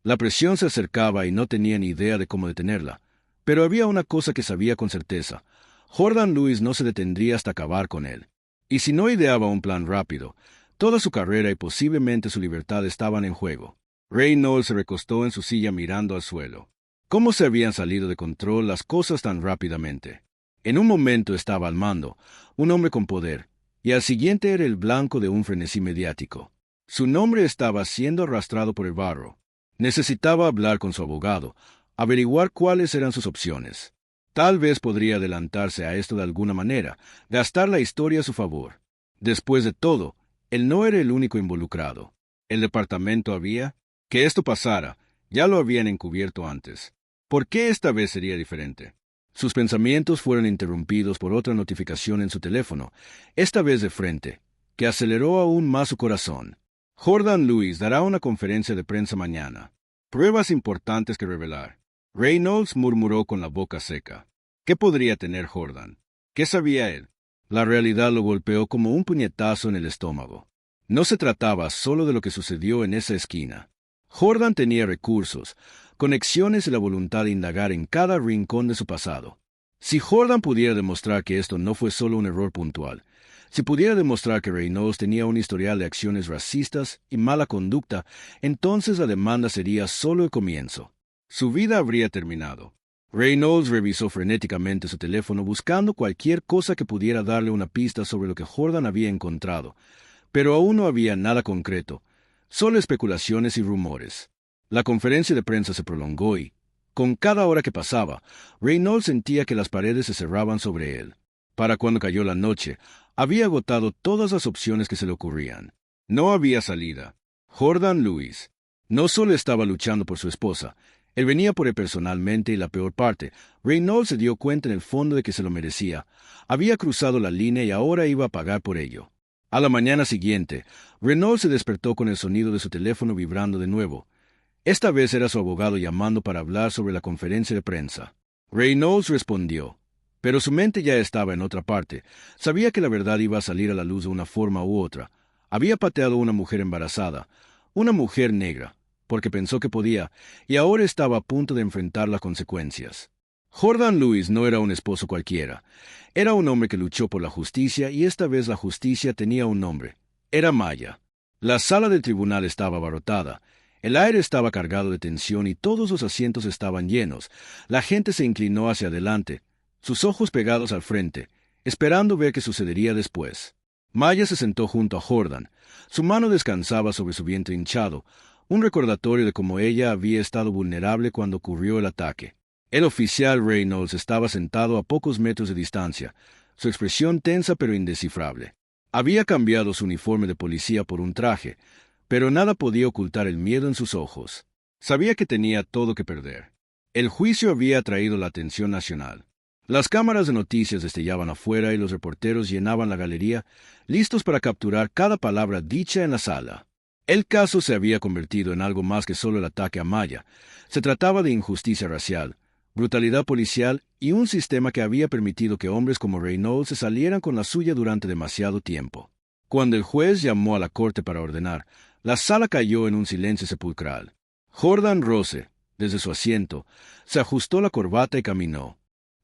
La presión se acercaba y no tenían idea de cómo detenerla, pero había una cosa que sabía con certeza. Jordan Lewis no se detendría hasta acabar con él. Y si no ideaba un plan rápido, toda su carrera y posiblemente su libertad estaban en juego. Reynolds se recostó en su silla mirando al suelo. ¿Cómo se habían salido de control las cosas tan rápidamente? En un momento estaba al mando, un hombre con poder, y al siguiente era el blanco de un frenesí mediático. Su nombre estaba siendo arrastrado por el barro. Necesitaba hablar con su abogado, averiguar cuáles eran sus opciones. Tal vez podría adelantarse a esto de alguna manera, gastar la historia a su favor. Después de todo, él no era el único involucrado. El departamento había... Que esto pasara, ya lo habían encubierto antes. ¿Por qué esta vez sería diferente? Sus pensamientos fueron interrumpidos por otra notificación en su teléfono, esta vez de frente, que aceleró aún más su corazón. Jordan Lewis dará una conferencia de prensa mañana. Pruebas importantes que revelar. Reynolds murmuró con la boca seca. ¿Qué podría tener Jordan? ¿Qué sabía él? La realidad lo golpeó como un puñetazo en el estómago. No se trataba solo de lo que sucedió en esa esquina. Jordan tenía recursos, conexiones y la voluntad de indagar en cada rincón de su pasado. Si Jordan pudiera demostrar que esto no fue solo un error puntual, si pudiera demostrar que Reynolds tenía un historial de acciones racistas y mala conducta, entonces la demanda sería solo el comienzo. Su vida habría terminado. Reynolds revisó frenéticamente su teléfono buscando cualquier cosa que pudiera darle una pista sobre lo que Jordan había encontrado, pero aún no había nada concreto, solo especulaciones y rumores. La conferencia de prensa se prolongó y, con cada hora que pasaba, Reynolds sentía que las paredes se cerraban sobre él. Para cuando cayó la noche, había agotado todas las opciones que se le ocurrían. No había salida. Jordan Lewis no solo estaba luchando por su esposa, él venía por él personalmente y la peor parte, Reynolds se dio cuenta en el fondo de que se lo merecía. Había cruzado la línea y ahora iba a pagar por ello. A la mañana siguiente, Reynolds se despertó con el sonido de su teléfono vibrando de nuevo. Esta vez era su abogado llamando para hablar sobre la conferencia de prensa. Reynolds respondió, pero su mente ya estaba en otra parte. Sabía que la verdad iba a salir a la luz de una forma u otra. Había pateado a una mujer embarazada, una mujer negra, porque pensó que podía, y ahora estaba a punto de enfrentar las consecuencias. Jordan Lewis no era un esposo cualquiera. Era un hombre que luchó por la justicia y esta vez la justicia tenía un nombre. Era Maya. La sala del tribunal estaba abarrotada. El aire estaba cargado de tensión y todos los asientos estaban llenos. La gente se inclinó hacia adelante, sus ojos pegados al frente, esperando ver qué sucedería después. Maya se sentó junto a Jordan. Su mano descansaba sobre su vientre hinchado, un recordatorio de cómo ella había estado vulnerable cuando ocurrió el ataque. El oficial Reynolds estaba sentado a pocos metros de distancia, su expresión tensa pero indescifrable. Había cambiado su uniforme de policía por un traje, pero nada podía ocultar el miedo en sus ojos. Sabía que tenía todo que perder. El juicio había atraído la atención nacional. Las cámaras de noticias destellaban afuera y los reporteros llenaban la galería, listos para capturar cada palabra dicha en la sala. El caso se había convertido en algo más que solo el ataque a Maya. Se trataba de injusticia racial, brutalidad policial y un sistema que había permitido que hombres como Reynolds se salieran con la suya durante demasiado tiempo. Cuando el juez llamó a la corte para ordenar, la sala cayó en un silencio sepulcral. Jordan Rose, desde su asiento, se ajustó la corbata y caminó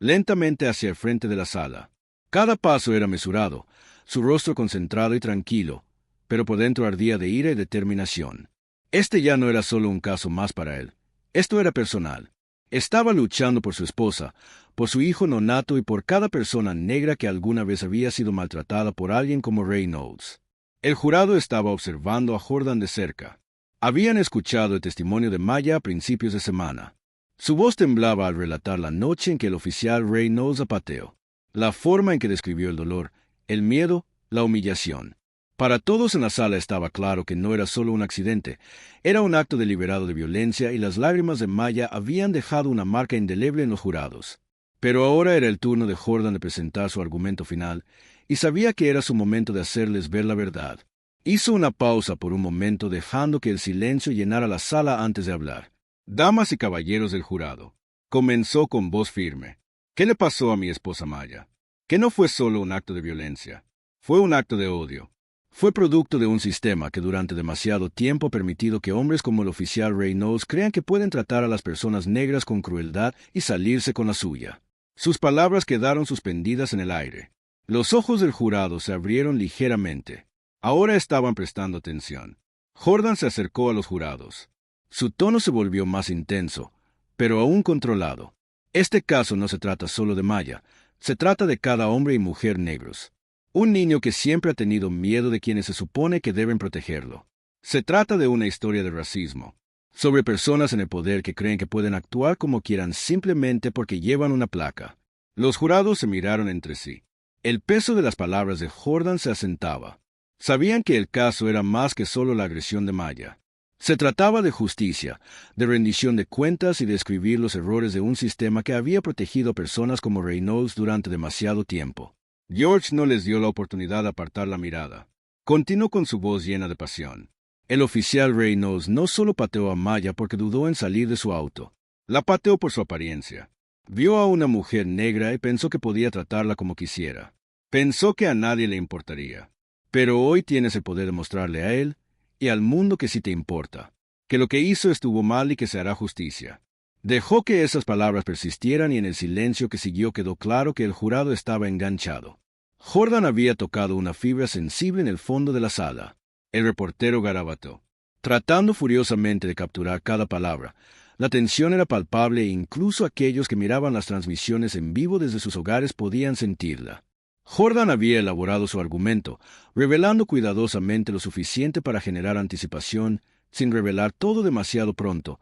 lentamente hacia el frente de la sala. Cada paso era mesurado, su rostro concentrado y tranquilo, pero por dentro ardía de ira y determinación. Este ya no era solo un caso más para él. Esto era personal. Estaba luchando por su esposa, por su hijo nonato y por cada persona negra que alguna vez había sido maltratada por alguien como Reynolds. El jurado estaba observando a Jordan de cerca. Habían escuchado el testimonio de Maya a principios de semana. Su voz temblaba al relatar la noche en que el oficial Reynolds la pateó, la forma en que describió el dolor, el miedo, la humillación. Para todos en la sala estaba claro que no era solo un accidente, era un acto deliberado de violencia y las lágrimas de Maya habían dejado una marca indeleble en los jurados. Pero ahora era el turno de Jordan de presentar su argumento final, y sabía que era su momento de hacerles ver la verdad. Hizo una pausa por un momento dejando que el silencio llenara la sala antes de hablar. Damas y caballeros del jurado, comenzó con voz firme. ¿Qué le pasó a mi esposa Maya? Que no fue solo un acto de violencia, fue un acto de odio. Fue producto de un sistema que durante demasiado tiempo ha permitido que hombres como el oficial Reynolds crean que pueden tratar a las personas negras con crueldad y salirse con la suya. Sus palabras quedaron suspendidas en el aire. Los ojos del jurado se abrieron ligeramente. Ahora estaban prestando atención. Jordan se acercó a los jurados. Su tono se volvió más intenso, pero aún controlado. Este caso no se trata solo de Maya, se trata de cada hombre y mujer negros. Un niño que siempre ha tenido miedo de quienes se supone que deben protegerlo. Se trata de una historia de racismo, sobre personas en el poder que creen que pueden actuar como quieran simplemente porque llevan una placa. Los jurados se miraron entre sí. El peso de las palabras de Jordan se asentaba. Sabían que el caso era más que solo la agresión de Maya. Se trataba de justicia, de rendición de cuentas y de escribir los errores de un sistema que había protegido a personas como Reynolds durante demasiado tiempo. George no les dio la oportunidad de apartar la mirada. Continuó con su voz llena de pasión. El oficial Reynolds no solo pateó a Maya porque dudó en salir de su auto. La pateó por su apariencia. Vio a una mujer negra y pensó que podía tratarla como quisiera. Pensó que a nadie le importaría. Pero hoy tienes el poder de mostrarle a él y al mundo que sí te importa, que lo que hizo estuvo mal y que se hará justicia. Dejó que esas palabras persistieran y en el silencio que siguió quedó claro que el jurado estaba enganchado. Jordan había tocado una fibra sensible en el fondo de la sala. El reportero garabateó, tratando furiosamente de capturar cada palabra. La tensión era palpable e incluso aquellos que miraban las transmisiones en vivo desde sus hogares podían sentirla. Jordan había elaborado su argumento, revelando cuidadosamente lo suficiente para generar anticipación, sin revelar todo demasiado pronto.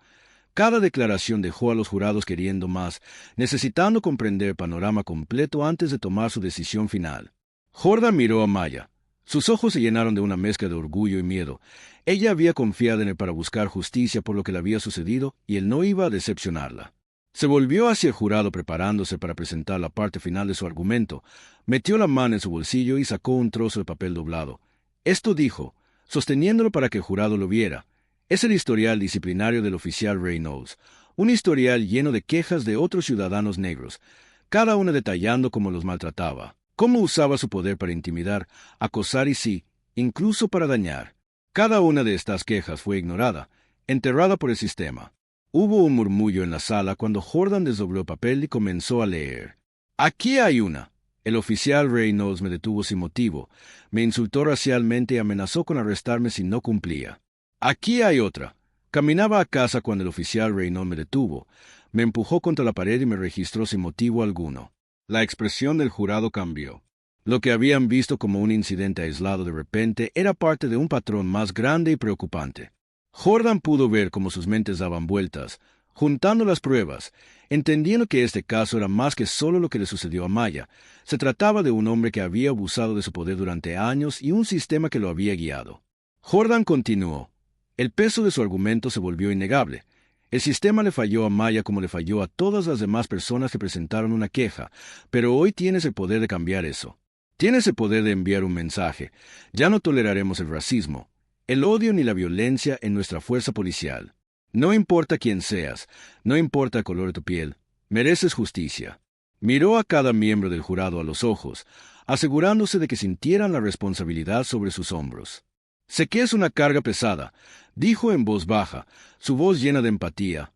Cada declaración dejó a los jurados queriendo más, necesitando comprender el panorama completo antes de tomar su decisión final. Jordan miró a Maya. Sus ojos se llenaron de una mezcla de orgullo y miedo. Ella había confiado en él para buscar justicia por lo que le había sucedido y él no iba a decepcionarla. Se volvió hacia el jurado preparándose para presentar la parte final de su argumento. Metió la mano en su bolsillo y sacó un trozo de papel doblado. Esto dijo, sosteniéndolo para que el jurado lo viera. Es el historial disciplinario del oficial Reynolds, un historial lleno de quejas de otros ciudadanos negros, cada una detallando cómo los maltrataba, cómo usaba su poder para intimidar, acosar y sí, incluso para dañar. Cada una de estas quejas fue ignorada, enterrada por el sistema. Hubo un murmullo en la sala cuando Jordan desdobló el papel y comenzó a leer. Aquí hay una. El oficial Reynolds me detuvo sin motivo, me insultó racialmente y amenazó con arrestarme si no cumplía. Aquí hay otra. Caminaba a casa cuando el oficial Reynolds me detuvo, me empujó contra la pared y me registró sin motivo alguno. La expresión del jurado cambió. Lo que habían visto como un incidente aislado de repente era parte de un patrón más grande y preocupante. Jordan pudo ver cómo sus mentes daban vueltas, juntando las pruebas, entendiendo que este caso era más que solo lo que le sucedió a Maya. Se trataba de un hombre que había abusado de su poder durante años y un sistema que lo había guiado. Jordan continuó. El peso de su argumento se volvió innegable. El sistema le falló a Maya como le falló a todas las demás personas que presentaron una queja, pero hoy tienes el poder de cambiar eso. Tienes el poder de enviar un mensaje. Ya no toleraremos el racismo, el odio ni la violencia en nuestra fuerza policial. No importa quién seas, no importa el color de tu piel, mereces justicia. Miró a cada miembro del jurado a los ojos, asegurándose de que sintieran la responsabilidad sobre sus hombros. Sé que es una carga pesada, dijo en voz baja, su voz llena de empatía,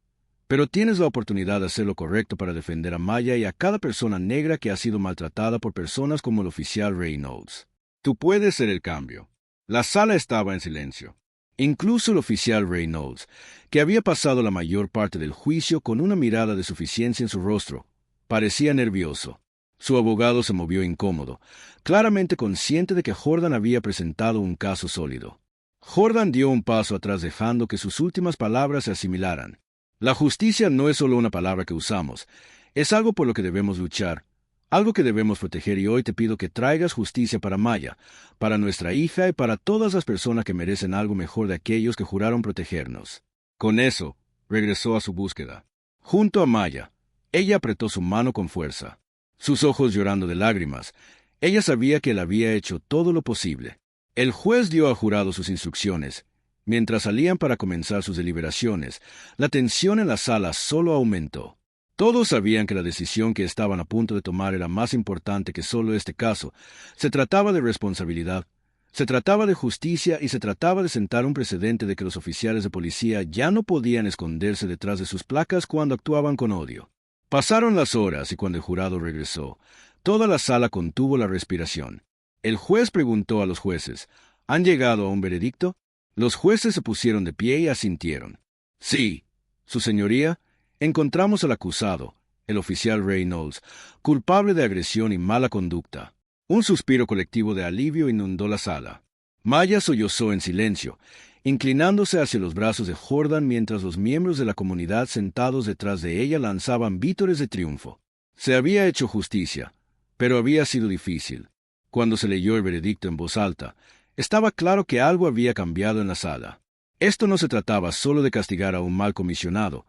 pero tienes la oportunidad de hacer lo correcto para defender a Maya y a cada persona negra que ha sido maltratada por personas como el oficial Reynolds. Tú puedes ser el cambio. La sala estaba en silencio. Incluso el oficial Reynolds, que había pasado la mayor parte del juicio con una mirada de suficiencia en su rostro, parecía nervioso. Su abogado se movió incómodo, claramente consciente de que Jordan había presentado un caso sólido. Jordan dio un paso atrás dejando que sus últimas palabras se asimilaran. La justicia no es solo una palabra que usamos, es algo por lo que debemos luchar, algo que debemos proteger, y hoy te pido que traigas justicia para Maya, para nuestra hija y para todas las personas que merecen algo mejor de aquellos que juraron protegernos. Con eso, regresó a su búsqueda. Junto a Maya, ella apretó su mano con fuerza, sus ojos llorando de lágrimas. Ella sabía que él había hecho todo lo posible. El juez dio al jurado sus instrucciones. Mientras salían para comenzar sus deliberaciones, la tensión en la sala solo aumentó. Todos sabían que la decisión que estaban a punto de tomar era más importante que solo este caso. Se trataba de responsabilidad, se trataba de justicia y se trataba de sentar un precedente de que los oficiales de policía ya no podían esconderse detrás de sus placas cuando actuaban con odio. Pasaron las horas y cuando el jurado regresó, toda la sala contuvo la respiración. El juez preguntó a los jueces, ¿han llegado a un veredicto? Los jueces se pusieron de pie y asintieron. Sí, su señoría, encontramos al acusado, el oficial Reynolds, culpable de agresión y mala conducta. Un suspiro colectivo de alivio inundó la sala. Maya sollozó en silencio, inclinándose hacia los brazos de Jordan mientras los miembros de la comunidad sentados detrás de ella lanzaban vítores de triunfo. Se había hecho justicia, pero había sido difícil. Cuando se leyó el veredicto en voz alta, estaba claro que algo había cambiado en la sala. Esto no se trataba solo de castigar a un mal comisionado,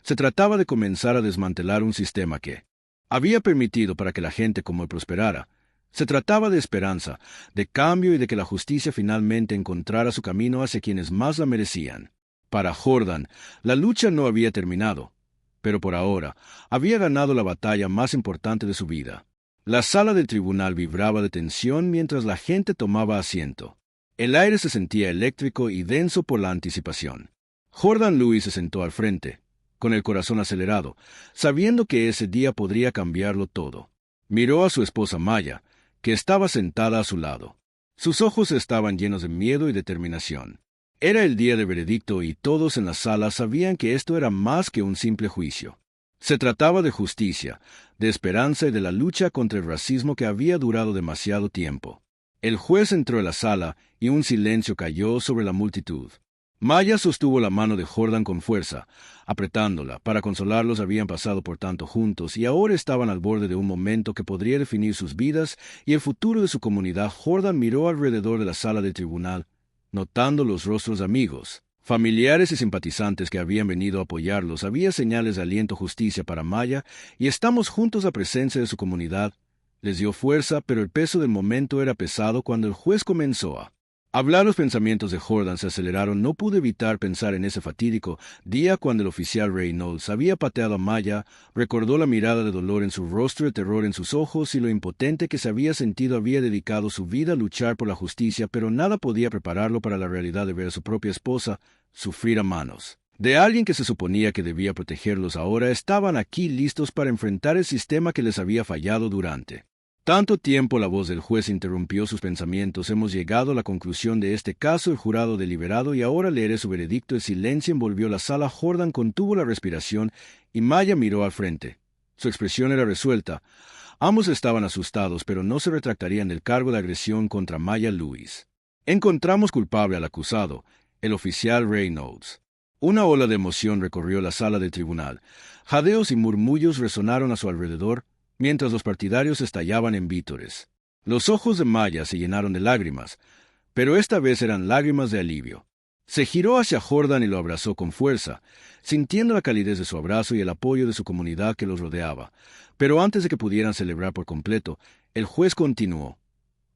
se trataba de comenzar a desmantelar un sistema que había permitido para que la gente como él prosperara. Se trataba de esperanza, de cambio y de que la justicia finalmente encontrara su camino hacia quienes más la merecían. Para Jordan, la lucha no había terminado, pero por ahora había ganado la batalla más importante de su vida. La sala del tribunal vibraba de tensión mientras la gente tomaba asiento. El aire se sentía eléctrico y denso por la anticipación. Jordan Lewis se sentó al frente, con el corazón acelerado, sabiendo que ese día podría cambiarlo todo. Miró a su esposa Maya, que estaba sentada a su lado. Sus ojos estaban llenos de miedo y determinación. Era el día de veredicto y todos en la sala sabían que esto era más que un simple juicio. Se trataba de justicia, de esperanza y de la lucha contra el racismo que había durado demasiado tiempo. El juez entró en la sala y un silencio cayó sobre la multitud. Maya sostuvo la mano de Jordan con fuerza, apretándola. Para consolarlos habían pasado por tanto juntos y ahora estaban al borde de un momento que podría definir sus vidas y el futuro de su comunidad. Jordan miró alrededor de la sala del tribunal, notando los rostros de amigos, familiares y simpatizantes que habían venido a apoyarlos. Había señales de aliento, justicia para Maya, y estamos juntos a presencia de su comunidad. Les dio fuerza, pero el peso del momento era pesado cuando el juez comenzó a hablar. Los pensamientos de Jordan se aceleraron. No pudo evitar pensar en ese fatídico día cuando el oficial Reynolds había pateado a Maya. Recordó la mirada de dolor en su rostro, el terror en sus ojos y lo impotente que se había sentido. Había dedicado su vida a luchar por la justicia, pero nada podía prepararlo para la realidad de ver a su propia esposa sufrir a manos de alguien que se suponía que debía protegerlos. Ahora estaban aquí listos para enfrentar el sistema que les había fallado durante tanto tiempo. La voz del juez interrumpió sus pensamientos. Hemos llegado a la conclusión de este caso. El jurado deliberado y ahora leeré su veredicto. El silencio envolvió la sala. Jordan contuvo la respiración y Maya miró al frente. Su expresión era resuelta. Ambos estaban asustados, pero no se retractarían del cargo de agresión contra Maya Lewis. Encontramos culpable al acusado, el oficial Reynolds. Una ola de emoción recorrió la sala del tribunal. Jadeos y murmullos resonaron a su alrededor, mientras los partidarios estallaban en vítores. Los ojos de Maya se llenaron de lágrimas, pero esta vez eran lágrimas de alivio. Se giró hacia Jordan y lo abrazó con fuerza, sintiendo la calidez de su abrazo y el apoyo de su comunidad que los rodeaba. Pero antes de que pudieran celebrar por completo, el juez continuó.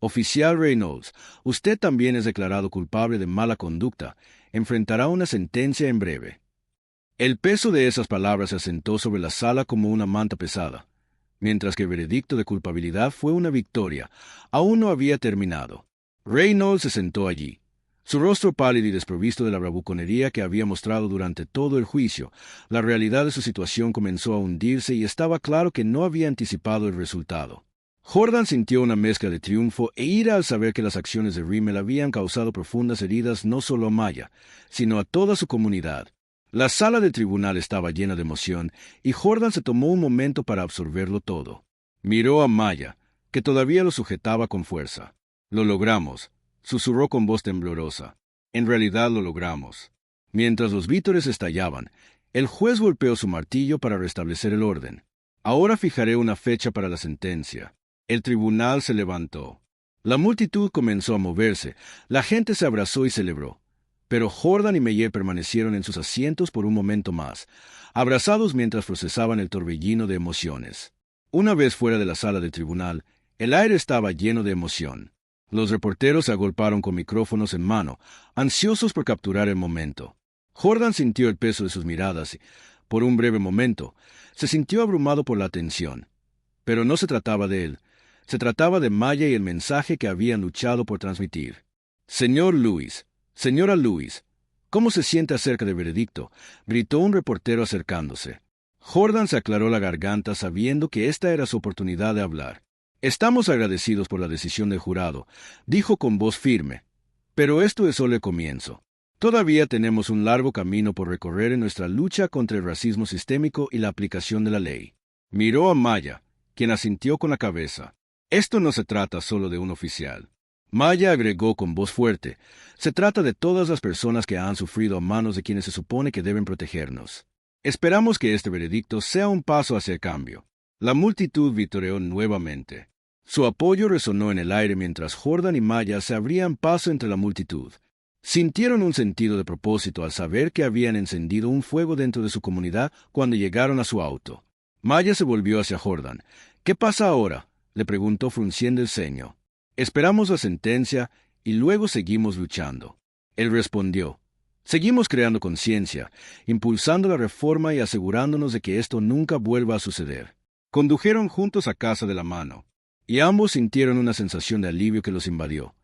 Oficial Reynolds, usted también es declarado culpable de mala conducta. Enfrentará una sentencia en breve. El peso de esas palabras se asentó sobre la sala como una manta pesada. Mientras que el veredicto de culpabilidad fue una victoria, aún no había terminado. Reynolds se sentó allí, su rostro pálido y desprovisto de la bravuconería que había mostrado durante todo el juicio. La realidad de su situación comenzó a hundirse y estaba claro que no había anticipado el resultado. Jordan sintió una mezcla de triunfo e ira al saber que las acciones de Rimmel habían causado profundas heridas no solo a Maya, sino a toda su comunidad. La sala del tribunal estaba llena de emoción, y Jordan se tomó un momento para absorberlo todo. Miró a Maya, que todavía lo sujetaba con fuerza. «Lo logramos», susurró con voz temblorosa. «En realidad lo logramos». Mientras los vítores estallaban, el juez golpeó su martillo para restablecer el orden. Ahora fijaré una fecha para la sentencia. El tribunal se levantó. La multitud comenzó a moverse, la gente se abrazó y celebró. Pero Jordan y Meyer permanecieron en sus asientos por un momento más, abrazados mientras procesaban el torbellino de emociones. Una vez fuera de la sala del tribunal, el aire estaba lleno de emoción. Los reporteros se agolparon con micrófonos en mano, ansiosos por capturar el momento. Jordan sintió el peso de sus miradas y, por un breve momento, se sintió abrumado por la atención. Pero no se trataba de él. Se trataba de Maya y el mensaje que habían luchado por transmitir. Señor Lewis, señora Lewis, ¿cómo se siente acerca del veredicto?, gritó un reportero acercándose. Jordan se aclaró la garganta sabiendo que esta era su oportunidad de hablar. Estamos agradecidos por la decisión del jurado, dijo con voz firme. Pero esto es solo el comienzo. Todavía tenemos un largo camino por recorrer en nuestra lucha contra el racismo sistémico y la aplicación de la ley. Miró a Maya, quien asintió con la cabeza. Esto no se trata solo de un oficial. Maya agregó con voz fuerte, se trata de todas las personas que han sufrido a manos de quienes se supone que deben protegernos. Esperamos que este veredicto sea un paso hacia el cambio. La multitud vitoreó nuevamente. Su apoyo resonó en el aire mientras Jordan y Maya se abrían paso entre la multitud. Sintieron un sentido de propósito al saber que habían encendido un fuego dentro de su comunidad cuando llegaron a su auto. Maya se volvió hacia Jordan. ¿Qué pasa ahora?, le preguntó frunciendo el ceño. Esperamos la sentencia y luego seguimos luchando. Él respondió. Seguimos creando conciencia, impulsando la reforma y asegurándonos de que esto nunca vuelva a suceder. Condujeron juntos a casa de la mano, y ambos sintieron una sensación de alivio que los invadió.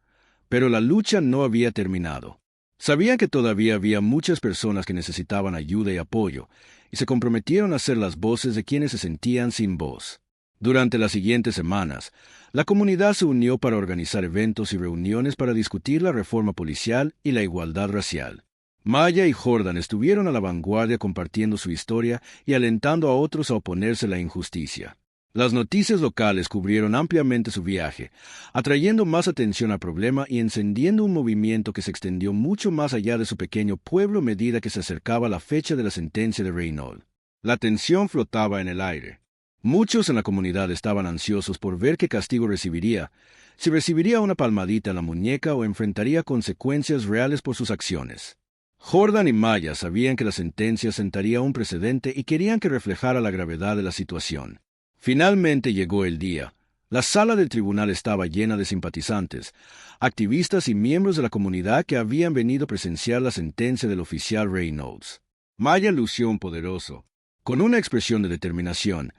Pero la lucha no había terminado. Sabían que todavía había muchas personas que necesitaban ayuda y apoyo, y se comprometieron a ser las voces de quienes se sentían sin voz. Durante las siguientes semanas, la comunidad se unió para organizar eventos y reuniones para discutir la reforma policial y la igualdad racial. Maya y Jordan estuvieron a la vanguardia compartiendo su historia y alentando a otros a oponerse a la injusticia. Las noticias locales cubrieron ampliamente su viaje, atrayendo más atención al problema y encendiendo un movimiento que se extendió mucho más allá de su pequeño pueblo a medida que se acercaba la fecha de la sentencia de Reynolds. La tensión flotaba en el aire. Muchos en la comunidad estaban ansiosos por ver qué castigo recibiría, si recibiría una palmadita en la muñeca o enfrentaría consecuencias reales por sus acciones. Jordan y Maya sabían que la sentencia sentaría un precedente y querían que reflejara la gravedad de la situación. Finalmente llegó el día. La sala del tribunal estaba llena de simpatizantes, activistas y miembros de la comunidad que habían venido a presenciar la sentencia del oficial Reynolds. Maya lució un poderoso. Con una expresión de determinación,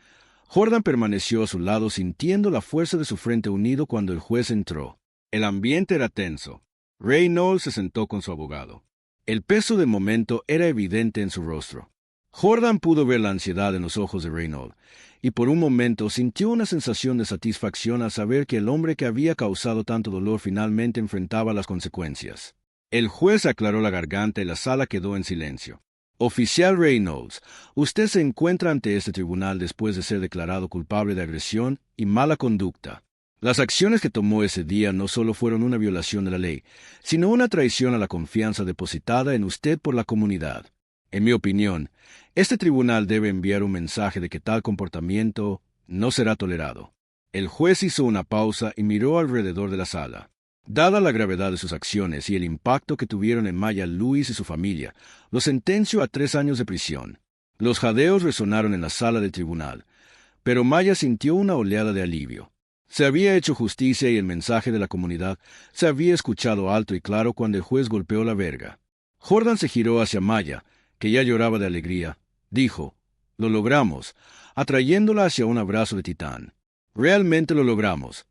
Jordan permaneció a su lado sintiendo la fuerza de su frente unido cuando el juez entró. El ambiente era tenso. Reynolds se sentó con su abogado. El peso del momento era evidente en su rostro. Jordan pudo ver la ansiedad en los ojos de Reynolds, y por un momento sintió una sensación de satisfacción al saber que el hombre que había causado tanto dolor finalmente enfrentaba las consecuencias. El juez aclaró la garganta y la sala quedó en silencio. Oficial Reynolds, usted se encuentra ante este tribunal después de ser declarado culpable de agresión y mala conducta. Las acciones que tomó ese día no solo fueron una violación de la ley, sino una traición a la confianza depositada en usted por la comunidad. En mi opinión, este tribunal debe enviar un mensaje de que tal comportamiento no será tolerado. El juez hizo una pausa y miró alrededor de la sala. Dada la gravedad de sus acciones y el impacto que tuvieron en Maya Lewis y su familia, lo sentenció a 3 años de prisión. Los jadeos resonaron en la sala del tribunal, pero Maya sintió una oleada de alivio. Se había hecho justicia y el mensaje de la comunidad se había escuchado alto y claro cuando el juez golpeó la verga. Jordan se giró hacia Maya, que ya lloraba de alegría. Dijo, «Lo logramos», atrayéndola hacia un abrazo de titán. «Realmente lo logramos».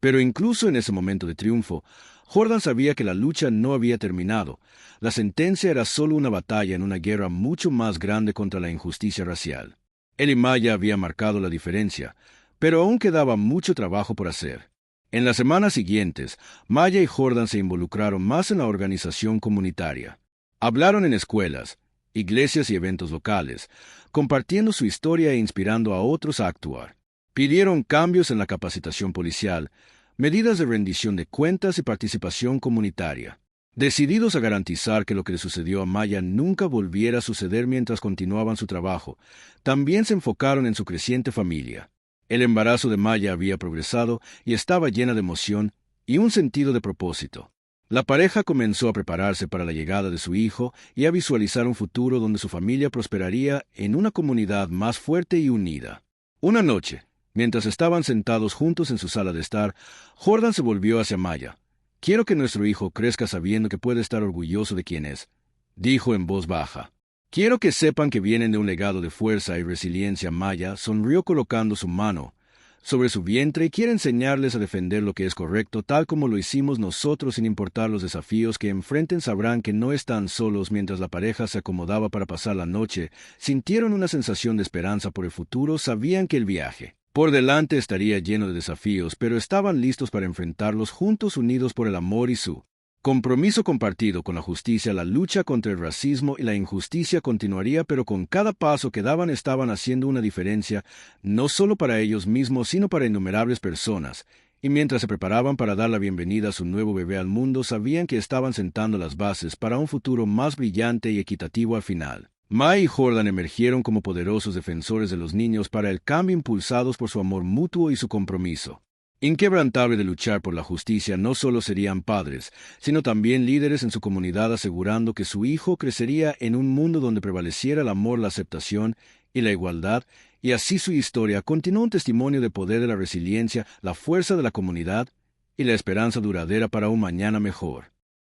Pero incluso en ese momento de triunfo, Jordan sabía que la lucha no había terminado. La sentencia era solo una batalla en una guerra mucho más grande contra la injusticia racial. Él y Maya habían marcado la diferencia, pero aún quedaba mucho trabajo por hacer. En las semanas siguientes, Maya y Jordan se involucraron más en la organización comunitaria. Hablaron en escuelas, iglesias y eventos locales, compartiendo su historia e inspirando a otros a actuar. Pidieron cambios en la capacitación policial, medidas de rendición de cuentas y participación comunitaria. Decididos a garantizar que lo que le sucedió a Maya nunca volviera a suceder mientras continuaban su trabajo, también se enfocaron en su creciente familia. El embarazo de Maya había progresado y estaba llena de emoción y un sentido de propósito. La pareja comenzó a prepararse para la llegada de su hijo y a visualizar un futuro donde su familia prosperaría en una comunidad más fuerte y unida. Una noche, mientras estaban sentados juntos en su sala de estar, Jordan se volvió hacia Maya. «Quiero que nuestro hijo crezca sabiendo que puede estar orgulloso de quién es», dijo en voz baja. «Quiero que sepan que vienen de un legado de fuerza y resiliencia». Maya sonrió colocando su mano sobre su vientre y quiere enseñarles a defender lo que es correcto, tal como lo hicimos nosotros. Sin importar los desafíos que enfrenten, sabrán que no están solos. Mientras la pareja se acomodaba para pasar la noche, sintieron una sensación de esperanza por el futuro. Sabían que el viaje por delante estaría lleno de desafíos, pero estaban listos para enfrentarlos juntos, unidos por el amor y su compromiso compartido con la justicia. La lucha contra el racismo y la injusticia continuaría, pero con cada paso que daban estaban haciendo una diferencia, no solo para ellos mismos, sino para innumerables personas. Y mientras se preparaban para dar la bienvenida a su nuevo bebé al mundo, sabían que estaban sentando las bases para un futuro más brillante y equitativo al final. Maya y Jordan emergieron como poderosos defensores de los niños para el cambio, impulsados por su amor mutuo y su compromiso inquebrantable de luchar por la justicia. No solo serían padres, sino también líderes en su comunidad, asegurando que su hijo crecería en un mundo donde prevaleciera el amor, la aceptación y la igualdad. Y así su historia continuó, un testimonio de poder, de la resiliencia, la fuerza de la comunidad y la esperanza duradera para un mañana mejor.